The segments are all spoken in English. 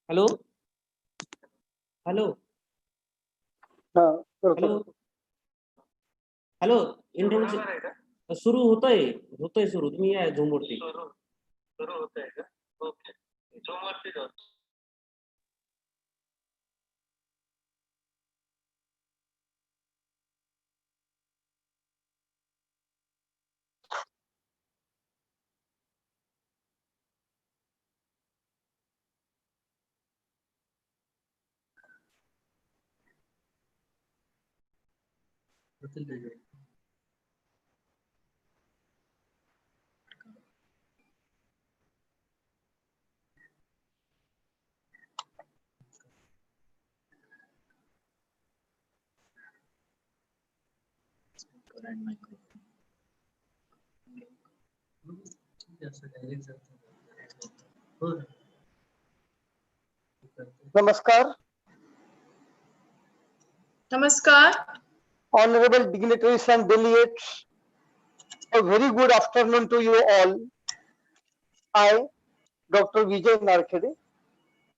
Hello hello hello hello introduction सुरू होतंय सुरू. तुम्ही या झूम वरती. सुरू होतंय का? ओके, झूम वरती जाऊ. Namaskar. Namaskar. Honorable dignitaries and delegates, a very good afternoon to you all. I, Dr. Vijay Narkhede,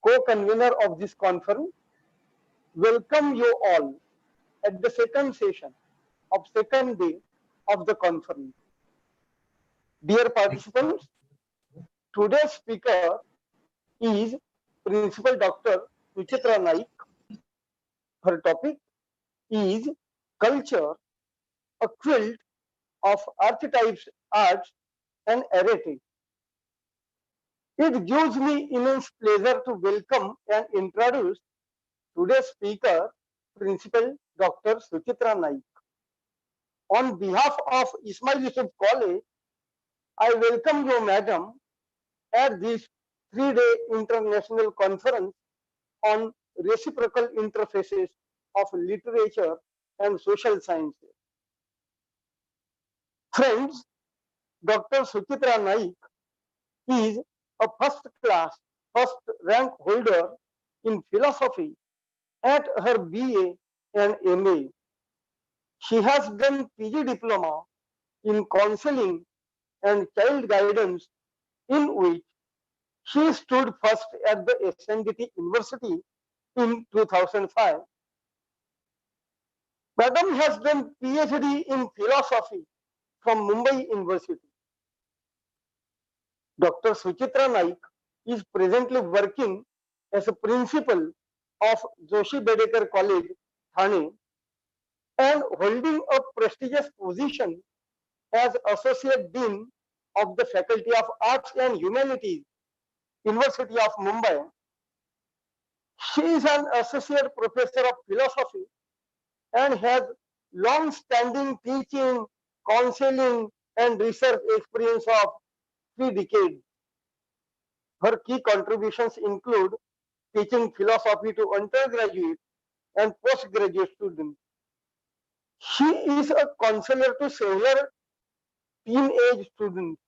co-convener of this conference, welcome you all at the second session of second day of the conference. Dear participants, today's speaker is Principal Dr. Suchitra Naik. Her topic is Culture, a quilt of archetypes, arts, and arete. It gives me immense pleasure to welcome and introduce today's speaker, Principal Dr. Suchitra Naik. On behalf of Ismail Yusuf College, I welcome you, Madam, at this three-day international conference on reciprocal interfaces of literature and social sciences. Friends, Dr. Suchitra Naik is a first-class, first-rank holder in philosophy at her BA and MA. She has done PG diploma in counseling and child guidance, in which she stood first at the SNDT University in 2005. Madam has done PhD in philosophy from Mumbai University. Dr. Suchitra Naik is presently working as a principal of Joshi Bedekar College, Thane, and holding a prestigious position as Associate Dean of the Faculty of Arts and Humanities, University of Mumbai. She is an Associate Professor of Philosophy and has long-standing teaching, counseling, and research experience of 3 decades. Her key contributions include teaching philosophy to undergraduate and postgraduate students. She is a counselor to several teenage students.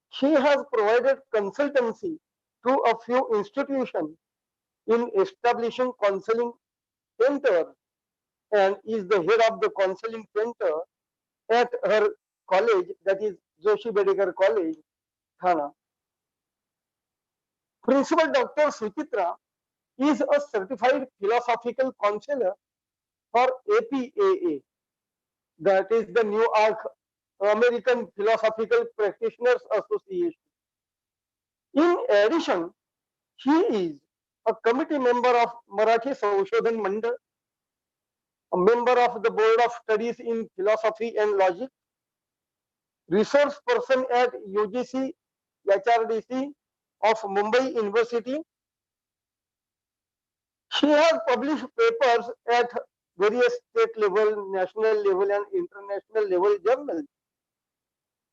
She has provided consultancy to a few institutions in establishing counseling centers and is the head of the counseling center at her college, that is Joshi Bedekar College, Thane. Principal Dr. Suchitra is a certified philosophical counselor for APAA, that is the New York American Philosophical Practitioners Association. In addition, she is a committee member of Marathi Sanshothan Mandal, a member of the Board of Studies in Philosophy and Logic, resource person at UGC HRDC of Mumbai University. She has published papers at various state level, national level, and international level journals.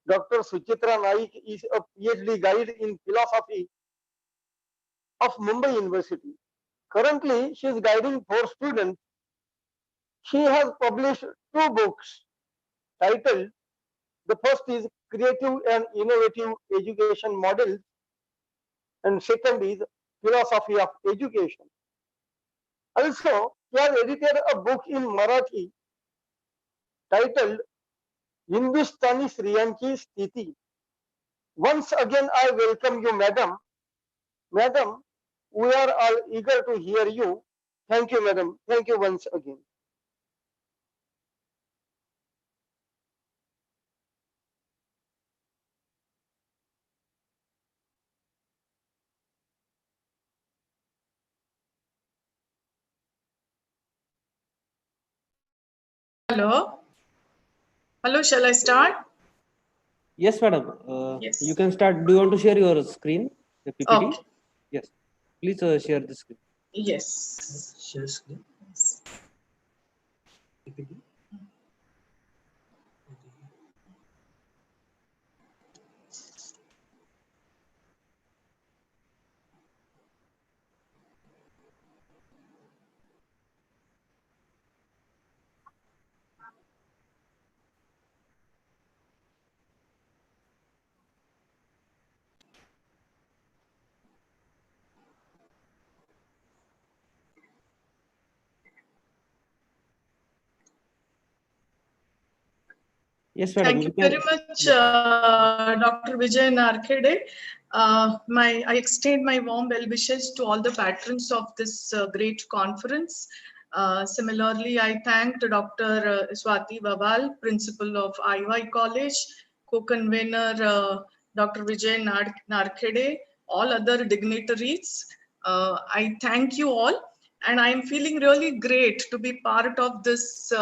Dr. Suchitra Naik is a PhD guide in philosophy of Mumbai University. Currently, she is guiding 4 students. She has published 2 books titled, the first is Creative and Innovative Education Models, and second is Philosophy of Education. Also, she has edited a book in Marathi titled Hindustani Sriyanchi Sthiti. Once again, I welcome you, Madam. Madam, We are all eager to hear you. Thank you, madam. Thank you once again. Hello. Hello, shall I start? Yes, madam. Yes. You can start. Do you want to share your screen, the PPT? Okay. Yes. Please share the screen. Yes. Share screen. PPT. Yes, madam. Thank you can. very much, Dr. Vijay Narkhede. I extend my warm well wishes to all the patrons of this great conference. Similarly, I thank Dr. Swati Babal, Principal of IY College, Co-Convener Dr. Vijay Narkhede, all other dignitaries. I thank you all, and I am feeling really great to be part of this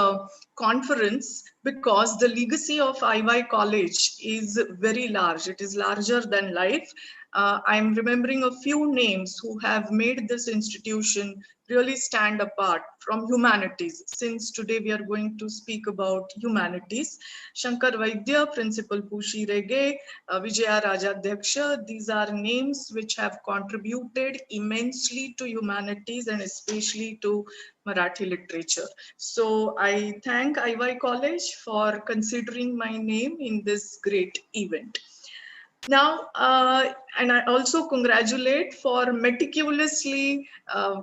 conference because the legacy of IY College is very large. It is larger than life. I'm remembering a few names who have made this institution really stand apart from humanities. Since today we are going to speak about humanities. Shankar Vaidya, Principal Pushi Rege, Vijaya Rajadhyaksha, these are names which have contributed immensely to humanities and especially to Marathi literature. So I thank IY College for considering my name in this great event. Now, and I also congratulate for meticulously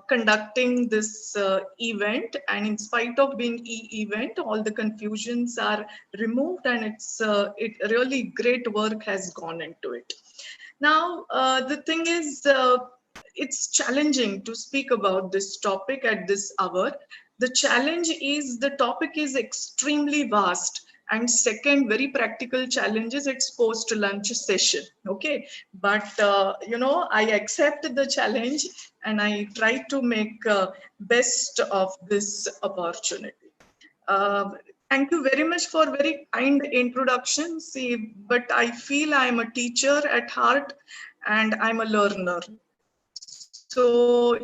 conducting this event, and in spite of being event, all the confusions are removed, and it really great work has gone into it. Now, the thing is, it's challenging to speak about this topic at this hour. The challenge is the topic is extremely vast, and second very practical challenge is its post lunch session. Okay, but I accept the challenge and I try to make best of this opportunity. Thank you very much for very kind introduction. See, but I feel I'm a teacher at heart and I'm a learner. So,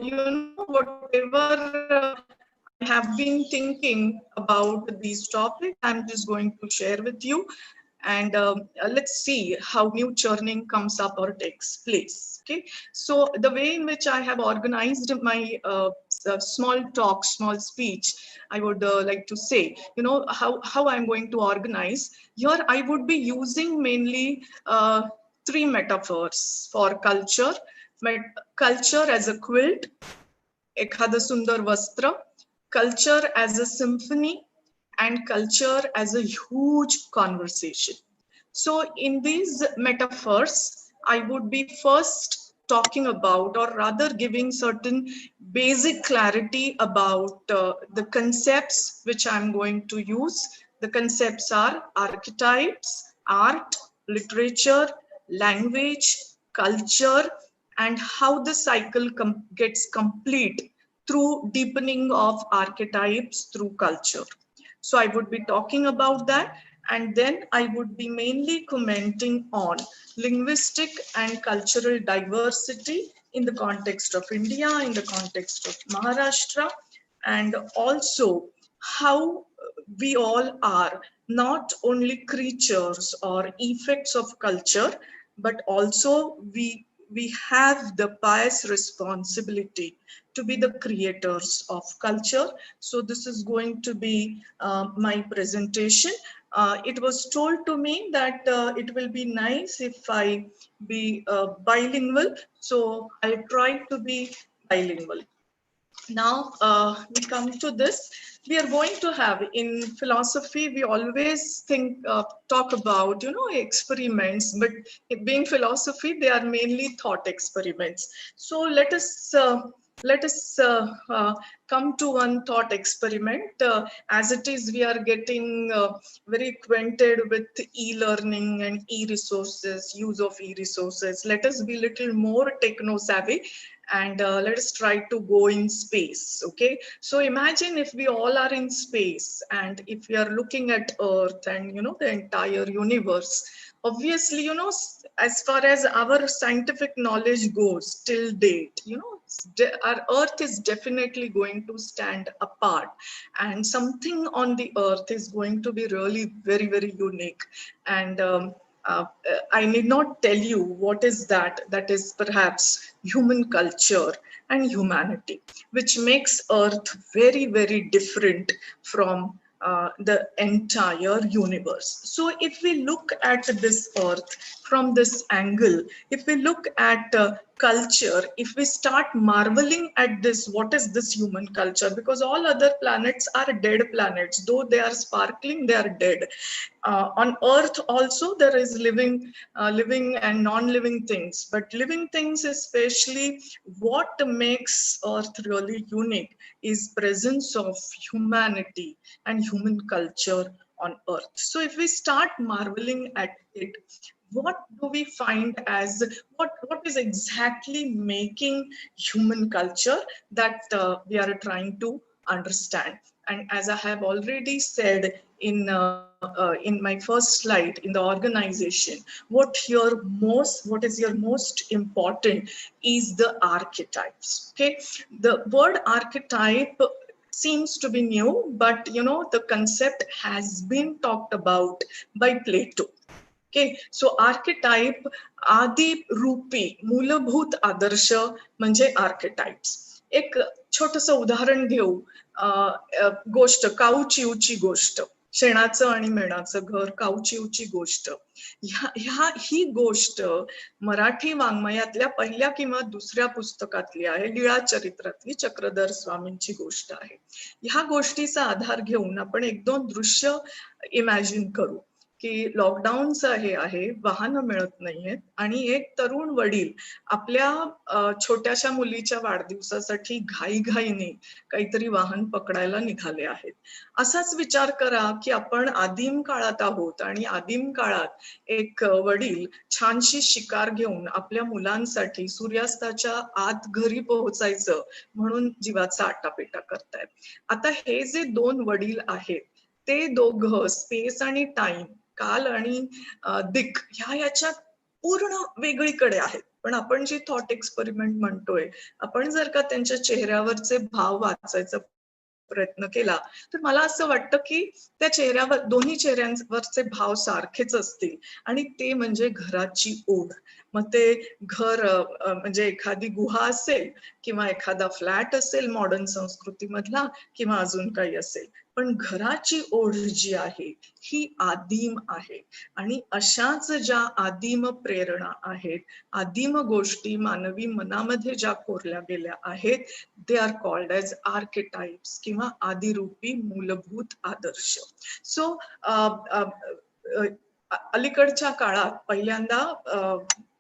whatever I have been thinking about these topics, I'm just going to share with you. And let's see how new churning comes up or takes place. Okay, so the way in which I have organized my small talk, small speech, I would like to say, how I'm going to organize. Here I would be using mainly three metaphors for culture. Culture as a quilt, एखादं सुंदर वस्त्र, culture as a symphony, and culture as a huge conversation. So in these metaphors, I would be first talking about, or rather giving certain basic clarity about the concepts which I'm going to use. The concepts are archetypes, art, literature, language, culture, and how the cycle gets complete through deepening of archetypes through culture. So I would be talking about that, and then I would be mainly commenting on linguistic and cultural diversity in the context of India, in the context of Maharashtra, and also how we all are not only creatures or effects of culture, but also we have the pious responsibility to be the creators of culture. So this is going to be my presentation. It was told to me that it will be nice if I be bilingual. So I'll try to be bilingual. Now we come to this. We are going to have in philosophy, we always talk about, experiments, but being philosophy, they are mainly thought experiments. So let us come to one thought experiment. As it is, we are getting very acquainted with e-learning and e-resources, use of e-resources. Let us be little more techno-savvy and let us try to go in space. Okay, so imagine if we all are in space and if we are looking at Earth and the entire universe. Obviously, as far as our scientific knowledge goes till date, our Earth is definitely going to stand apart, and something on the Earth is going to be really very, very unique. And I need not tell you what is that. That is perhaps human culture and humanity, which makes Earth very, very different from the entire universe. So if we look at this Earth from this angle, if we look at culture, if we start marveling at this, what is this human culture? Because all other planets are dead planets. Though they are sparkling, they are dead. On Earth also there is living and non-living things, but living things especially, what makes Earth really unique is presence of humanity and human culture on Earth. So if we start marveling at it, what do we find as what is exactly making human culture that we are trying to understand? And as I have already said in my first slide, in the organization, what is your most important is the archetypes. Okay, the word archetype seems to be new, but the concept has been talked about by Plato. Okay, so archetype, आदि रूपी मूलभूत आदर्श म्हणजे archetypes. एक छोटस उदाहरण घेऊ. गोष्ट, काऊ चिवची गोष्ट, शेणाचं आणि मेणाचं घर, काऊ चिवची गोष्ट. ही गोष्ट मराठी वाङ्मयातल्या पहिल्या किंवा दुसऱ्या पुस्तकातली आहे. लीळा चरित्रातली चक्रधर स्वामींची गोष्ट आहे. ह्या गोष्टीचा आधार घेऊन आपण एक दोन दृश्य इमॅजिन करू की लॉकडाऊनचं हे आहे, वाहनं मिळत नाहीयेत आणि एक तरुण वडील आपल्या छोट्याशा मुलीच्या वाढदिवसासाठी घाईघाईने काहीतरी वाहन पकडायला निघाले आहेत. असाच विचार करा की आपण आदिम काळात आहोत आणि आदिम काळात एक वडील छानशी शिकार घेऊन आपल्या मुलांसाठी सूर्यास्ताच्या आत घरी पोहोचायचं म्हणून जीवाचा आटापिटा करतायत. आता हे जे दोन वडील आहेत ते दोघं स्पेस आणि टाइम, काल आणि दिक ह्याच्यात पूर्ण वेगळीकडे आहेत. पण आपण जी थॉट एक्सपेरिमेंट म्हणतोय, आपण जर का त्यांच्या चेहऱ्यावरचे भाव वाचायचा प्रयत्न केला तर मला असं वाटतं की त्या चेहऱ्यावर, दोन्ही चेहऱ्यांवरचे भाव सारखेच असतील आणि ते म्हणजे घराची ओढ. मग ते घर म्हणजे एखादी गुहा असेल किंवा एखादा फ्लॅट असेल मॉडर्न संस्कृतीमधला किंवा अजून काही असेल, पण घराची ओढ जी आहे ही आदिम आहे. आणि अशाच ज्या आदिम प्रेरणा आहेत, आदिम गोष्टी मानवी मनामध्ये ज्या कोरल्या गेल्या आहेत, they are called as archetypes किंवा आदिरूपी मूलभूत आदर्श. सो अलीकडच्या काळात पहिल्यांदा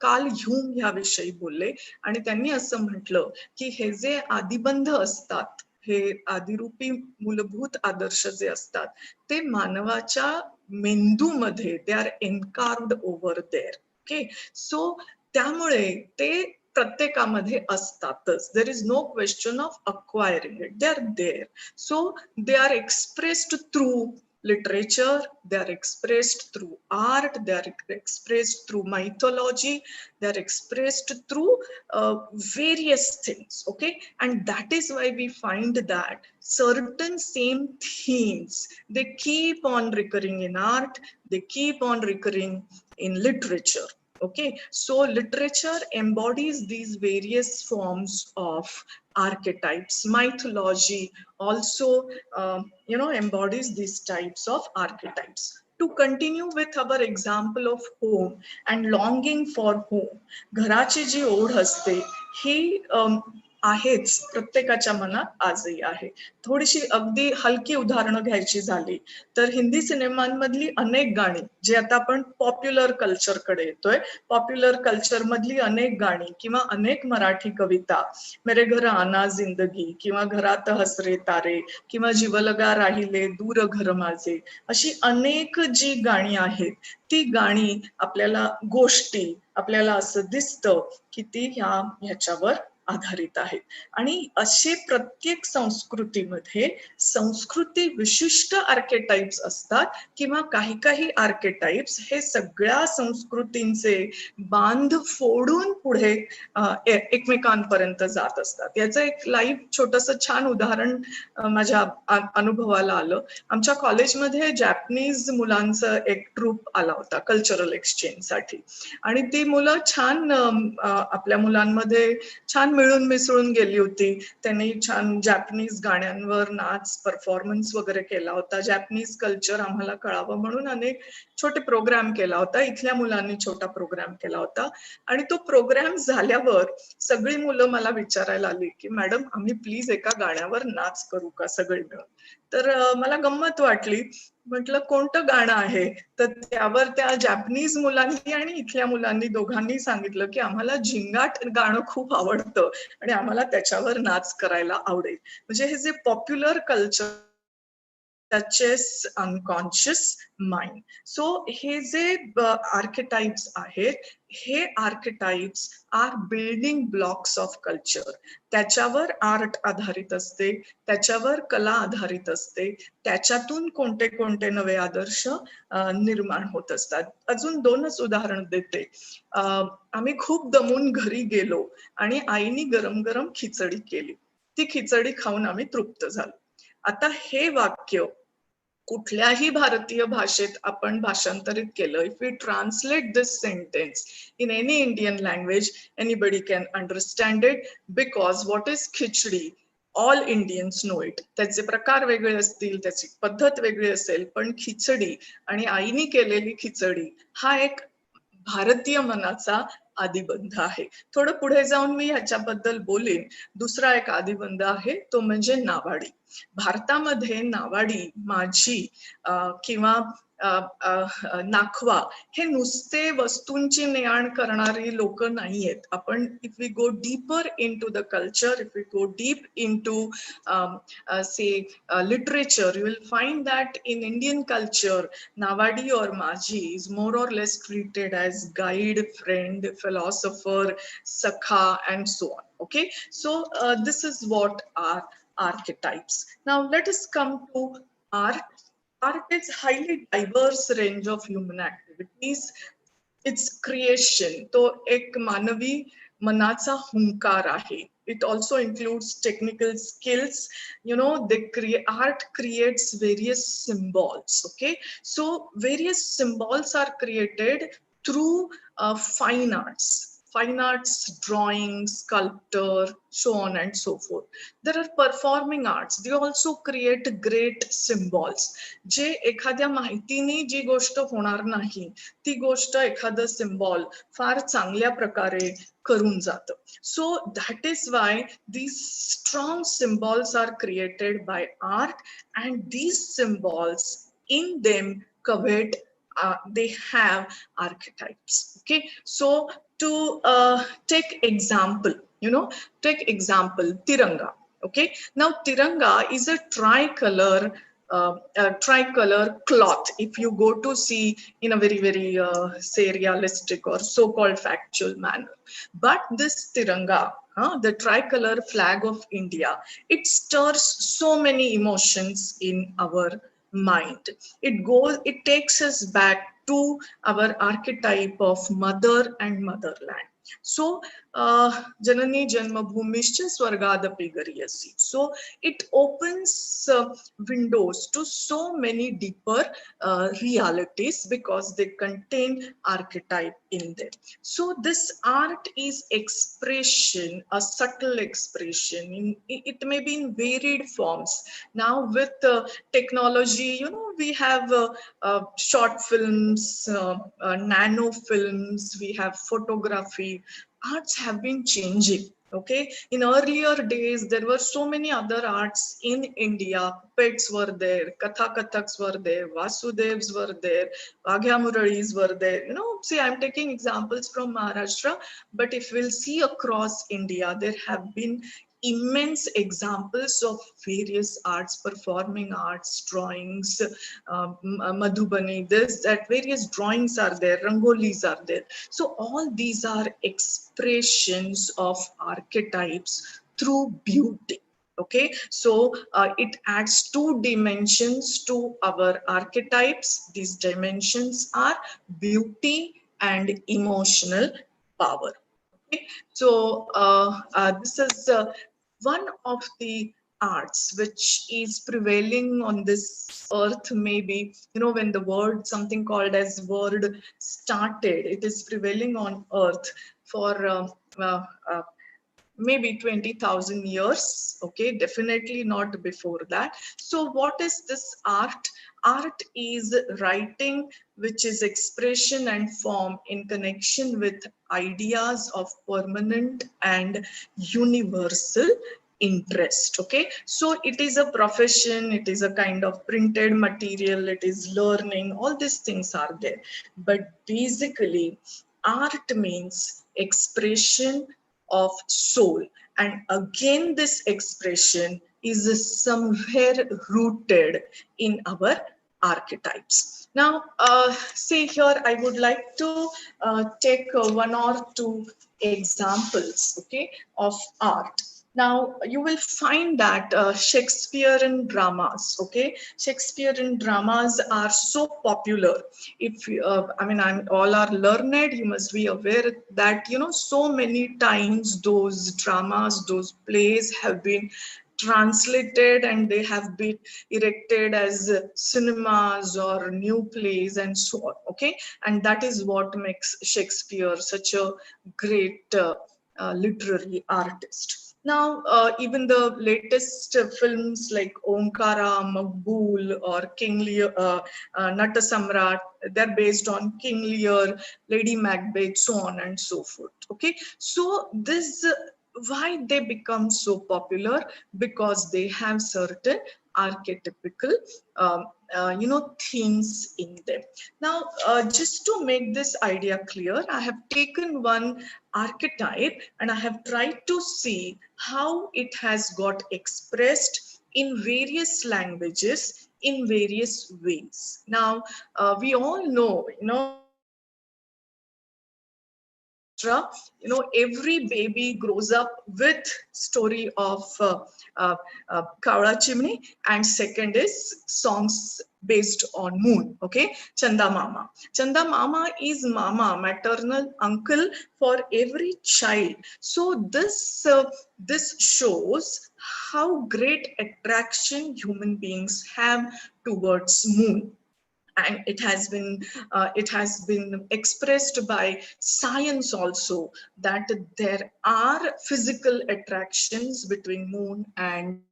कार्ल ह्यूम ह्याविषयी बोलले आणि त्यांनी असं म्हटलं की हे जे आदिबंध असतात, हे आदिरूपी मूलभूत आदर्श जे असतात ते मानवाच्या मेंदूमध्ये they are encarved over there. Okay, so त्यामुळे ते प्रत्येकामध्ये असतातच. There is no question of acquiring it, they are there. So they are expressed through literature, they are expressed through art, they are expressed through mythology, they are expressed through various things. Okay, and that is why we find that certain same themes, they keep on recurring in art, they keep on recurring in literature. Okay, so literature embodies these various forms of archetypes. Mythology also embodies these types of archetypes. To continue with our example of home and longing for home, घराची जी ओढ असते ही आहेच, प्रत्येकाच्या मनात आजही आहे. थोडीशी अगदी हलकी उदाहरणं घ्यायची झाली तर हिंदी सिनेमांमधली अनेक गाणी, जे आता आपण पॉप्युलर कल्चरकडे येतोय, पॉप्युलर कल्चर मधली अनेक गाणी किंवा अनेक मराठी कविता, मेरे घर आना जिंदगी किंवा घरात हसरे तारे किंवा जीवलगा राहिले दूर घर माझे, अशी अनेक जी गाणी आहेत ती गाणी आपल्याला गोष्टी, आपल्याला असं दिसतं की ती ह्याच्यावर आधारित आहेत. आणि असे प्रत्येक संस्कृतीमध्ये संस्कृती विशिष्ट आर्केटाइप्स असतात किंवा काही आर्केटाइप्स हे सगळ्या संस्कृतींचे बांध फोडून पुढे एकमेकांपर्यंत जात असतात. याचं एक लाईव्ह छोटस छान उदाहरण माझ्या अनुभवाला आलं. आमच्या कॉलेजमध्ये जॅपनीज मुलांचं एक ट्रूप आला होता कल्चरल एक्सचेंज साठी, आणि ती मुलं छान आपल्या मुलांमध्ये छान मिळून मिसळून गेली होती. त्यांनी छान जॅपनीज गाण्यांवर नाच परफॉर्मन्स वगैरे केला होता. जॅपनीज कल्चर आम्हाला कळावं म्हणून अनेक छोटे प्रोग्राम केला होता. इथल्या मुलांनी छोटा प्रोग्राम केला होता. आणि तो प्रोग्राम झाल्यावर सगळी मुलं मला विचारायला आली की मॅडम आम्ही प्लीज एका गाण्यावर नाच करू का सगळे मिळून. तर मला गंमत वाटली. म्हटलं कोणतं गाणं आहे? तर त्यावर त्या जॅपनीज मुलांनी आणि इथल्या मुलांनी दोघांनी सांगितलं की आम्हाला झिंगाट गाणं खूप आवडतं आणि आम्हाला त्याच्यावर नाच करायला आवडेल. म्हणजे हे जे popular culture touches unconscious mind. So हे जे archetypes आहेत, हे archetypes are building blocks of culture. त्याच्यावर आर्ट आधारित असते, त्याच्यावर कला आधारित असते, त्याच्यातून कोणते कोणते नवे आदर्श निर्माण होत असतात. अजून दोनच उदाहरण देते. आम्ही खूप दमून घरी गेलो आणि आईनी गरम गरम खिचडी केली. ती खिचडी खाऊन आम्ही तृप्त झालो. आता हे वाक्य कुठल्याही भारतीय भाषेत आपण भाषांतरित केलं, if we translate this sentence in any Indian language, anybody can understand it, because what is khichdi all Indians know it. त्याचे प्रकार वेगळे असतील, त्याची पद्धत वेगळी असेल, पण खिचडी आणि आईने केलेली खिचडी हा एक भारतीय मनाचा आदिबंध आहे. थोडं पुढे जाऊन मी ह्याच्याबद्दल बोलेन. दुसरा एक आदिबंध आहे तो म्हणजे नावाडी. भारतामध्ये नावाडी, माझी किंवा नाखवा हे नुसते वस्तूंची ने-आण करणारी लोक नाहीयेत. आपण if we go deeper into the culture, if we go deep into say literature, you will find that in Indian culture, Navadi or Maji is more or less treated as guide, friend, philosopher, sakha, and so on. Okay, so this is what are archetypes. Now let us come to art. Art is highly diverse range of human activities. Its creation, तो एक मानवी मनाचा हुंकार आहे. It also includes technical skills. You know, art creates various symbols. Okay, so various symbols are created through fine arts. Fine arts, drawing, sculpture, so on and so forth. There are performing arts. They also create great symbols. जे एखाद्या माहितीने जी गोष्ट होणार नाही, ती गोष्ट एखादं symbol फार चांगल्या प्रकारे करून जातं. So that is why these strong symbols are created by art, and these symbols in them covet they have archetypes. Okay, so to take example, take example Tiranga. Okay, now Tiranga is a tricolor cloth. If you go to see in a very say realistic or so-called factual manner, but this Tiranga, the tricolor flag of India, it stirs so many emotions in our mind. It takes us back to our archetype of mother and motherland. So janani janmabhumischa swargadapi gariyasi. So it opens windows to so many deeper realities because they contain archetype in them. So this art is expression, a subtle expression. It may be in varied forms. Now with technology, we have short films, nano films, we have photography. Arts have been changing. Okay, in earlier days, there were so many other arts in India. Puppets were there, Kathaks were there, Vasudevs were there, Vaghya Muralis were there. You know, see, I'm taking examples from Maharashtra, but if we'll see across India, there have been immense examples of various arts, performing arts, drawings, Madhubani, this, that, various drawings are there, Rangolis are there. So all these are expressions of archetypes through beauty. Okay, so it adds 2 dimensions to our archetypes. These dimensions are beauty and emotional power. Okay, so this is one of the arts which is prevailing on this earth. Maybe, you know, when the word, something called as word started, it is prevailing on earth for maybe 20,000 years. Okay, definitely not before that. So what is this art? Art is writing, which is expression and form in connection with ideas of permanent and universal interest. Okay, so it is a profession, it is a kind of printed material, it is learning, all these things are there. But basically, art means expression of soul, and again this expression is somewhere rooted in our archetypes. Now see here, I would like to take 1 or 2 examples, okay, of art. Now you will find that Shakespearean dramas, okay, Shakespearean dramas are so popular. If I mean, all are learned, you must be aware that, you know, so many times those dramas, those plays have been translated and they have been erected as cinemas or new plays and so on. Okay, and that is what makes Shakespeare such a great literary artist. Now, even the latest films like Omkara, Maqbool, or King Lear, Nata Samrat, they're based on King Lear, Lady Macbeth, so on and so forth. Okay, so this, why they become so popular? Because they have certain archetypical you know, themes in them. Now just to make this idea clear, I have taken one archetype and I have tried to see how it has got expressed in various languages in various ways. Now we all know, you know, you know, every baby grows up with story of Kaura Chimney, and second is songs based on moon. Okay, Chanda Mama. Chanda Mama is mama, maternal uncle for every child. So this this shows how great attraction human beings have towards moon. And it has been expressed by science also, that there are physical attractions between moon and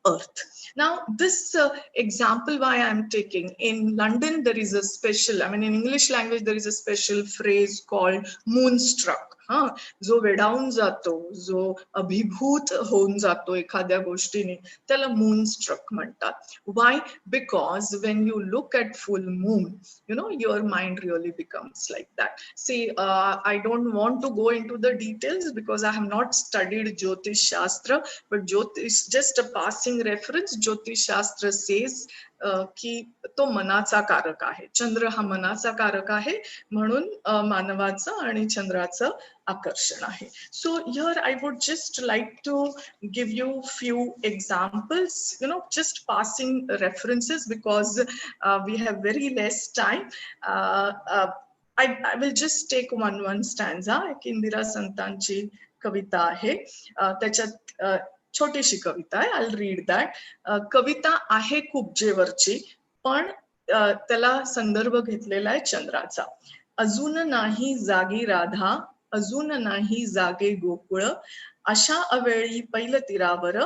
earth. Now this example why I'm taking, in London there is a special, I mean in English language there is a special phrase called moonstruck. जो वेडावून जातो, जो अभिभूत होऊन जातो एखाद्या गोष्टीने, त्याला moonstruck म्हणतात. Why? Because when you look at full moon, you know, your mind really becomes like that. See, I don't want to go into the details because I have not studied Jyotish Shastra, but Jyotish, just a passing reference, Jyotish Shastra says की तो मनाचा कारक आहे. चंद्र हा मनाचा कारक आहे, म्हणून मानवाचं आणि चंद्राचं आकर्षण आहे. So here I would just like to give you few examples, you know, just passing references because we have very less time. I will just take one stanza. एक इंदिरा संतांची कविता आहे, त्याच्यात छोटीशी कविता आहे. I'll read that. कविता आहे कुब्जेवरची, पण त्याला संदर्भ घेतलेला आहे चंद्राचा. अजून नाही जागी राधा, अजून नाही जागे गोकुळ, अशा अवेळी पैल तीरावर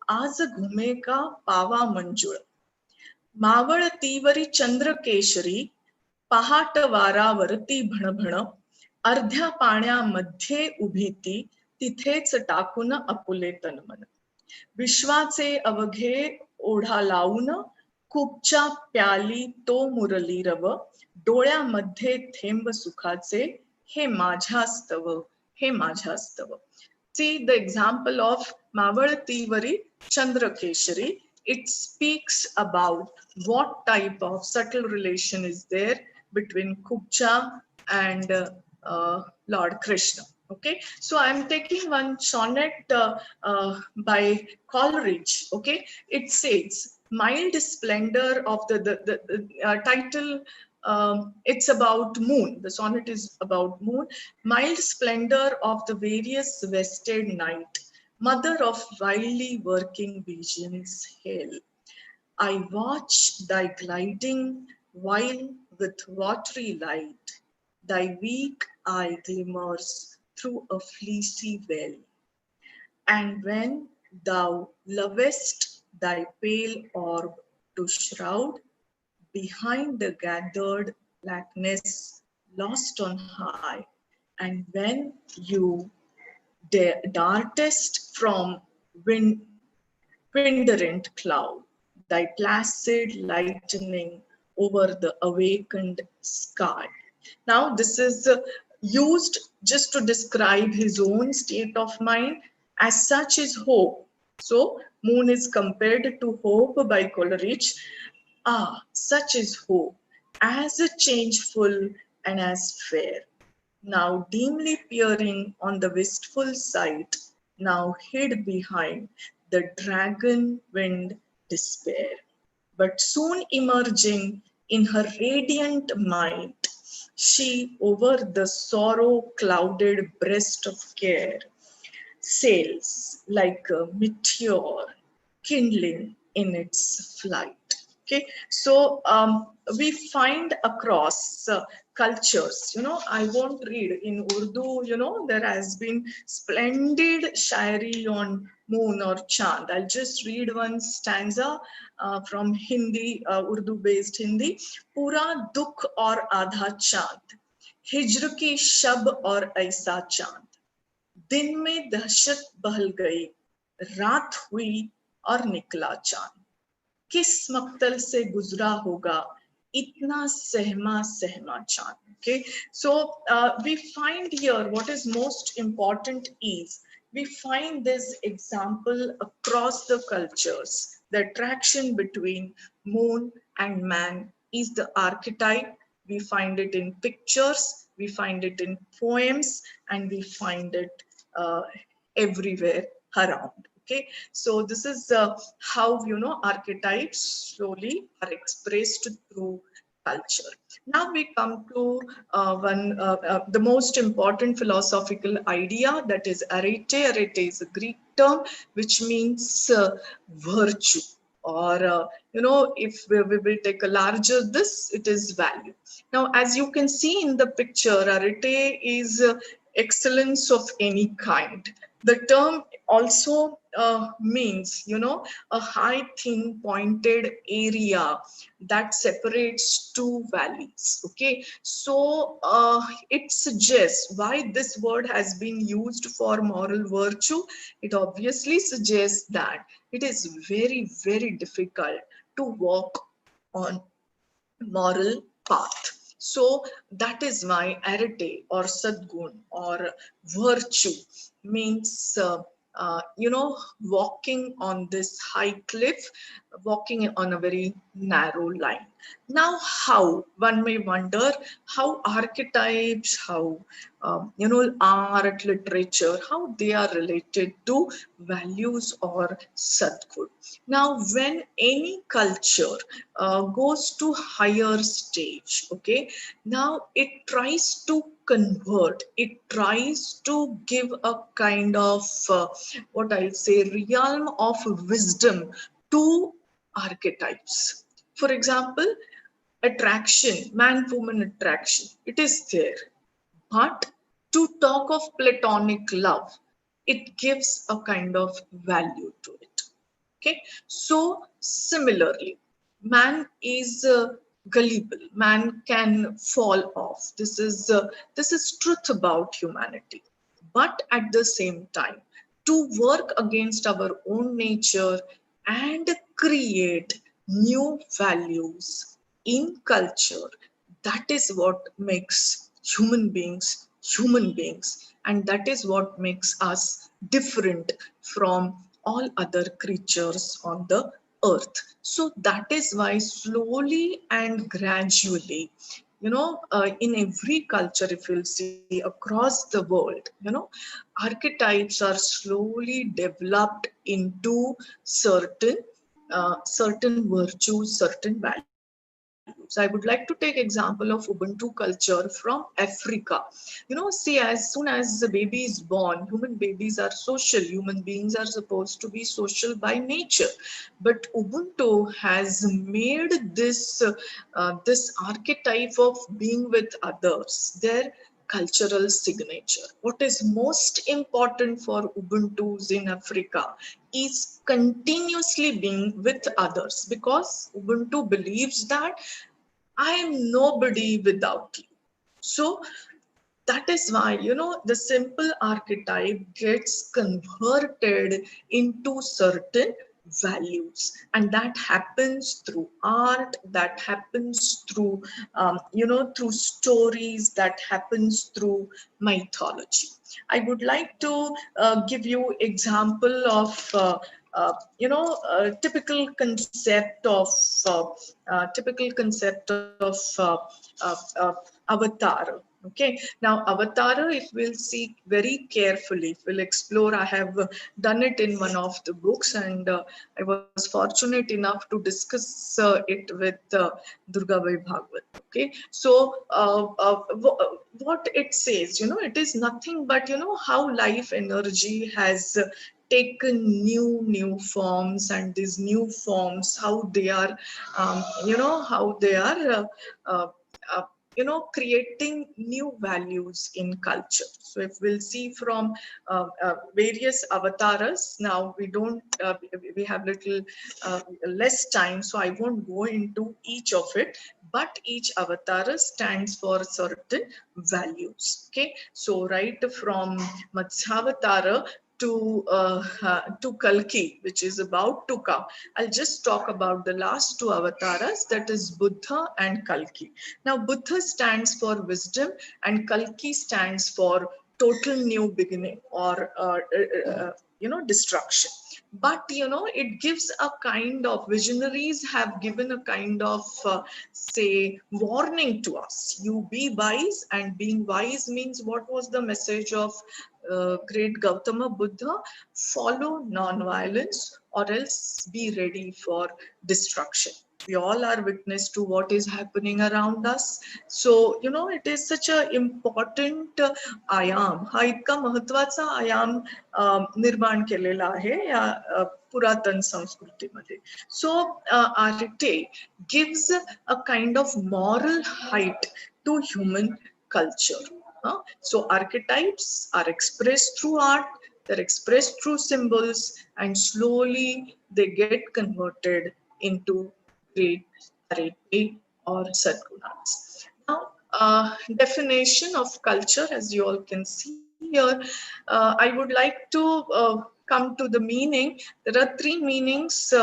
आज घुमे का पावा मंजुळ. मावळतीवरी चंद्र केशरी, पहाट वारावरती भणभण, अर्ध्या पाण्यामध्ये उभी ती, तिथेच टाकून आपुले तनमन. विश्वाचे अवघे ओढा लावून खूपच्या प्याली तो मुरली रव. डोळ्यामध्ये थेंब सुखाचे हे माझ्यास्तव, हे माझ्यास्तव. See the example of Mavaltivari Chandrakeshari. It speaks about what type of subtle relation is there between Kubcha and Lord Krishna. Okay, so I'm taking one sonnet by Coleridge. Okay, it says, mild splendor of the title. It's about moon. The sonnet is about moon. Mild splendor of the various vested night, mother of wildly working visions hail. I watch thy gliding while with watery light thy weak eye glimmers through a fleecy veil. And when thou lovest thy pale orb to shroud behind the gathered blackness lost on high, and when you dartest from winderent cloud, thy placid lightning over the awakened sky. Now, this is used just to describe his own state of mind. As such is hope. So, moon is compared to hope by Coleridge. Ah, such is hope, as changeful and as fair. Now dimly peering on the wistful sight, now hid behind the dragon winged despair. But soon emerging in her radiant might, she over the sorrow clouded breast of care sails like a meteor kindling in its flight. Okay, so we find across cultures, I won't read in Urdu, there has been splendid shairi on moon or chand. I'll just read one stanza from Hindi, Urdu based Hindi. Pura dukh aur adha chand, hijr ki shab aur aisa chand, दिन में दहशत बहल गई, रात हुई और निकला चांद. किस मक्तल से गुजरा होगा इतना सहमा सहमा चांद. Okay, so we find here what is most important is we find this example across the cultures. The attraction between moon and man is the archetype. We find it in pictures, we find it in poems, and we find it everywhere around. Okay, so this is how archetypes slowly are expressed through culture. Now we come to the most important philosophical idea, that is Arete. Arete is a Greek term which means virtue, or if we will take a larger this, it is value. Now, as you can see in the picture, Arete is excellence of any kind. The term also means, a high thin pointed area that separates two valleys. Okay, so it suggests why this word has been used for moral virtue. It obviously suggests that it is very, very difficult to walk on moral path. So that is why Arete or Sadgun or virtue means walking on this high cliff, walking on a very narrow line. Now, how one may wonder how archetypes, how art, literature, how they are related to values or sadguru. Now, when any culture goes to higher stage, okay, now it tries to convert, it tries to give a kind of what I'll say realm of wisdom to archetypes. For example, attraction, man-woman attraction, it is there. But to talk of platonic love, it gives a kind of value to it. Okay, so similarly, man is gullible, man can fall off. This is truth about humanity. but at the same time to work against our own nature and create new values in culture. That is what makes human beings, and that is what makes us different from all other creatures on the earth. So that is why slowly and gradually, in every culture, if you'll see across the world, archetypes are slowly developed into certain virtues, certain values. I would like to take example of Ubuntu culture from Africa. See, as soon as the baby is born, human babies are social. Human beings are supposed to be social by nature, but Ubuntu has made this archetype of being with others their cultural signature. What is most important for Ubuntu's in Africa is continuously being with others, because Ubuntu believes that I am nobody without you. So that is why, the simple archetype gets converted into certain values, and that happens through art, that happens through through stories, that happens through mythology. I would like to give you example of typical concept of avatar. Okay, now avatar, if we'll see very carefully, if we'll explore, I have done it in one of the books, and I was fortunate enough to discuss it with Durga Vai Bhagwat. Okay, so what it says, it is nothing but, how life energy has taken new forms, and these new forms, how they are how they are uh, uh, creating new values in culture. So if we'll see from various avatars, now we have little less time, so I won't go into each of it, but each avatar stands for certain values. Okay, so right from Matsyavatara to Kalki, which is about to come. I'll just talk about the last two avatars, that is Buddha and Kalki. Now, Buddha stands for wisdom, and Kalki stands for total new beginning, or destruction. But it gives a kind of, visionaries have given a kind of say warning to us. You be wise, and being wise means, what was the message of great Gautama Buddha? Follow non-violence, or else be ready for destruction. We all are witness to what is happening around us. So, it is such a important आयाम, हा इतका महत्वाचा आयाम निर्माण केलेला आहे या पुरातन संस्कृतीमध्ये. So Arete gives a kind of moral height to human culture. So archetypes are expressed through art, they're expressed through symbols, and slowly they get converted into great Arete or Sadgunas. Now, definition of culture, as you all can see here, I would like to come to the meaning. There are three meanings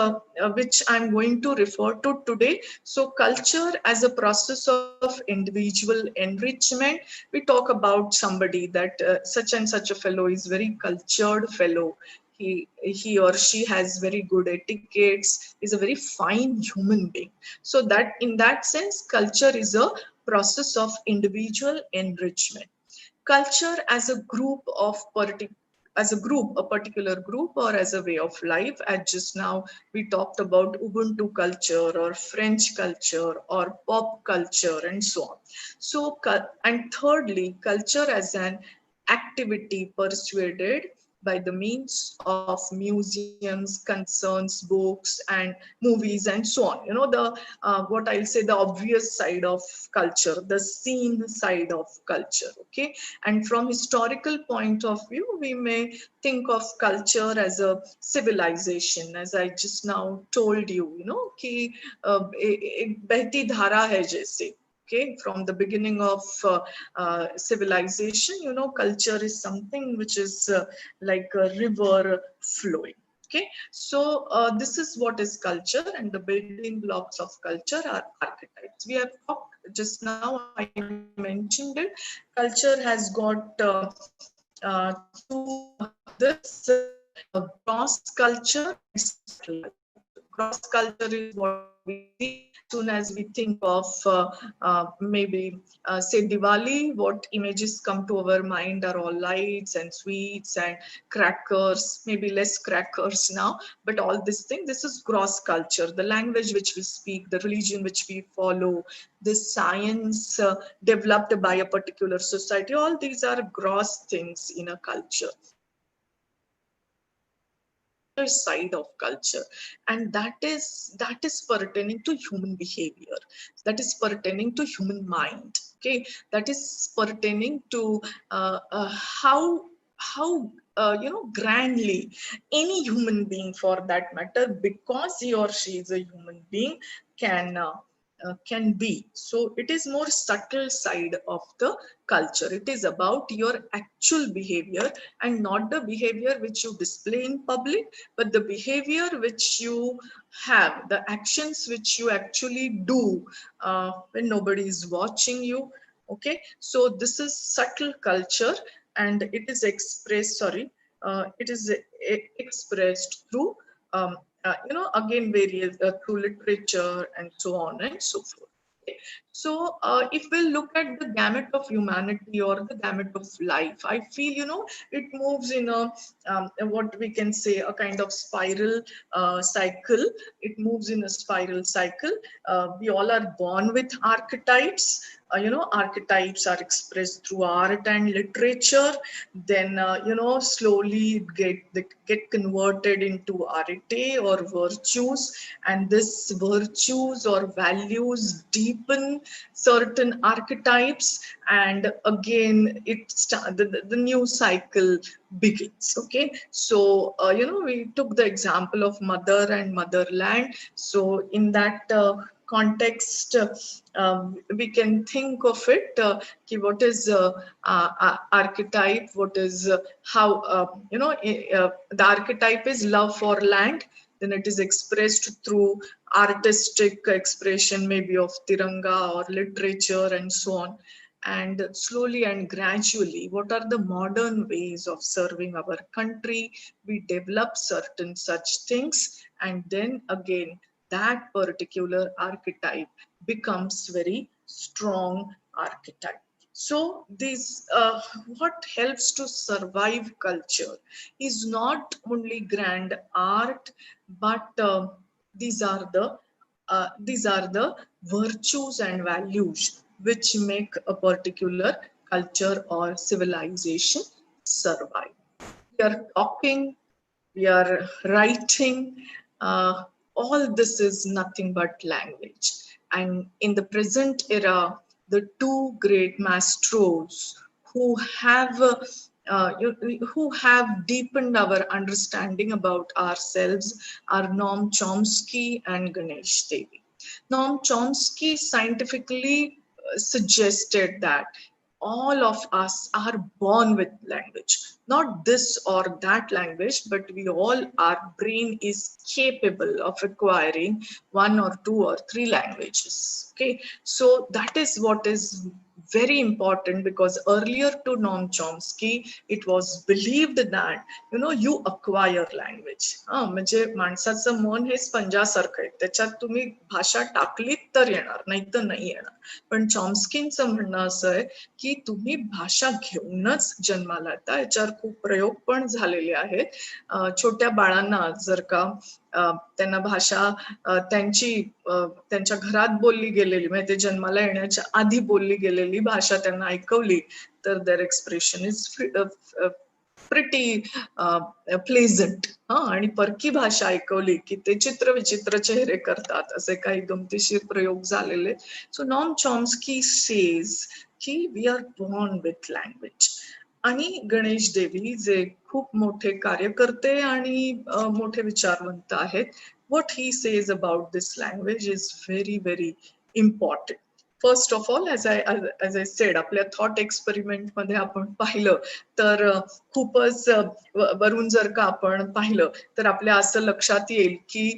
which I'm going to refer to today. So culture as a process of individual enrichment. We talk about somebody that such and such a fellow is very cultured fellow. He or she has very good etiquettes, is a very fine human being. So that in that sense, culture is a process of individual enrichment. Culture as a group of a particular group, or as a way of life, as just now we talked about Ubuntu culture or French culture or pop culture and so on. So, and thirdly, culture as an activity persuaded by the means of museums, concerns, books, and movies, and so on. The what I'll say, the obvious side of culture, the seen side of culture. Okay, and from historical point of view, we may think of culture as a civilization, as I just now told you. कि एक बहती धारा है जैसे. Okay, from the beginning of civilization, you know, culture is something which is like a river flowing. Okay, so this is what is culture, and the building blocks of culture are archetypes. We have talked just now, I mentioned it. Culture has got this gross culture and subtle culture. Gross culture is what we see soon as we think of maybe say Diwali. What images come to our mind are all lights and sweets and crackers, maybe less crackers now, but all this thing, this is gross culture. The language which we speak, the religion which we follow, the science developed by a particular society, all these are gross things in a culture. Side of culture, and that is pertaining to human behavior, that is pertaining to human mind. Okay, that is pertaining to how you know, grandly any human being for that matter, because he or she is a human being, can be. So it is more subtle side of the culture. It is about your actual behavior, and not the behavior which you display in public, but the behavior which you have, the actions which you actually do when nobody is watching you. Okay, so this is subtle culture, and it is expressed, expressed through you know, again, various through literature and so on and so forth. Okay. So if we look at the gamut of humanity or the gamut of life, I feel, you know, it moves in a what we can say, a kind of spiral cycle. It moves in a spiral cycle. We all are born with archetypes. You know, archetypes are expressed through art and literature. Then you know, slowly get converted into arete or virtues, and this virtues or values deepen certain archetypes, and again the new cycle begins. Okay, so you know, we took the example of mother and motherland. So in that context, we can think of it, what is archetype, what is how you know, the archetype is love for land. Then it is expressed through artistic expression, maybe of tiranga or literature and so on. And slowly and gradually, what are the modern ways of serving our country? We develop certain such things, and then again that particular archetype becomes very strong archetype. So this what helps to survive culture is not only grand art, but these are the virtues and values which make a particular culture or civilization survive. We are talking, we are writing, all this is nothing but language. And in the present era, the two great maestros who have who have deepened our understanding about ourselves are Noam Chomsky and Ganesh Devi. Noam Chomsky scientifically suggested that all of us are born with language, not this or that language, but we all, our brain is capable of acquiring one or two or three languages. Okay, so that is what is very important, because earlier to Noam Chomsky, it was believed that, you know, you acquire language. म्हणजे माणसाचं मन हे स्पंजासारखं आहे, त्याच्यात तुम्ही भाषा टाकलीत तर येणार, नाही तर नाही येणार. पण चॉम्स्कींचं म्हणणं असं आहे की तुम्ही भाषा घेऊनच जन्माला येता. याच्यावर खूप प्रयोग पण झालेले आहेत. छोट्या बाळांना जर का त्यांना भाषा त्यांच्या घरात बोलली गेलेली, म्हणजे ते जन्माला येण्याच्या आधी बोलली गेलेली भाषा त्यांना ऐकवली, तर their expression is pretty pleasant. आणि परकी भाषा ऐकवली की ते चित्र विचित्र चेहरे करतात, असे काही गमतीशीर प्रयोग झालेले. सो नॉम चॉम्स्की सेज की we are born with language. आणि गणेश देवी जे खूप मोठे कार्यकर्ते आणि मोठे विचारवंत आहेत, what he says about this language is very, very important. First of all as I said, आपल्या थॉट एक्सपेरिमेंट मध्ये आपण पाहिलं तर खूपच वरून जर का आपण पाहिलं तर आपल्या असं लक्षात येईल की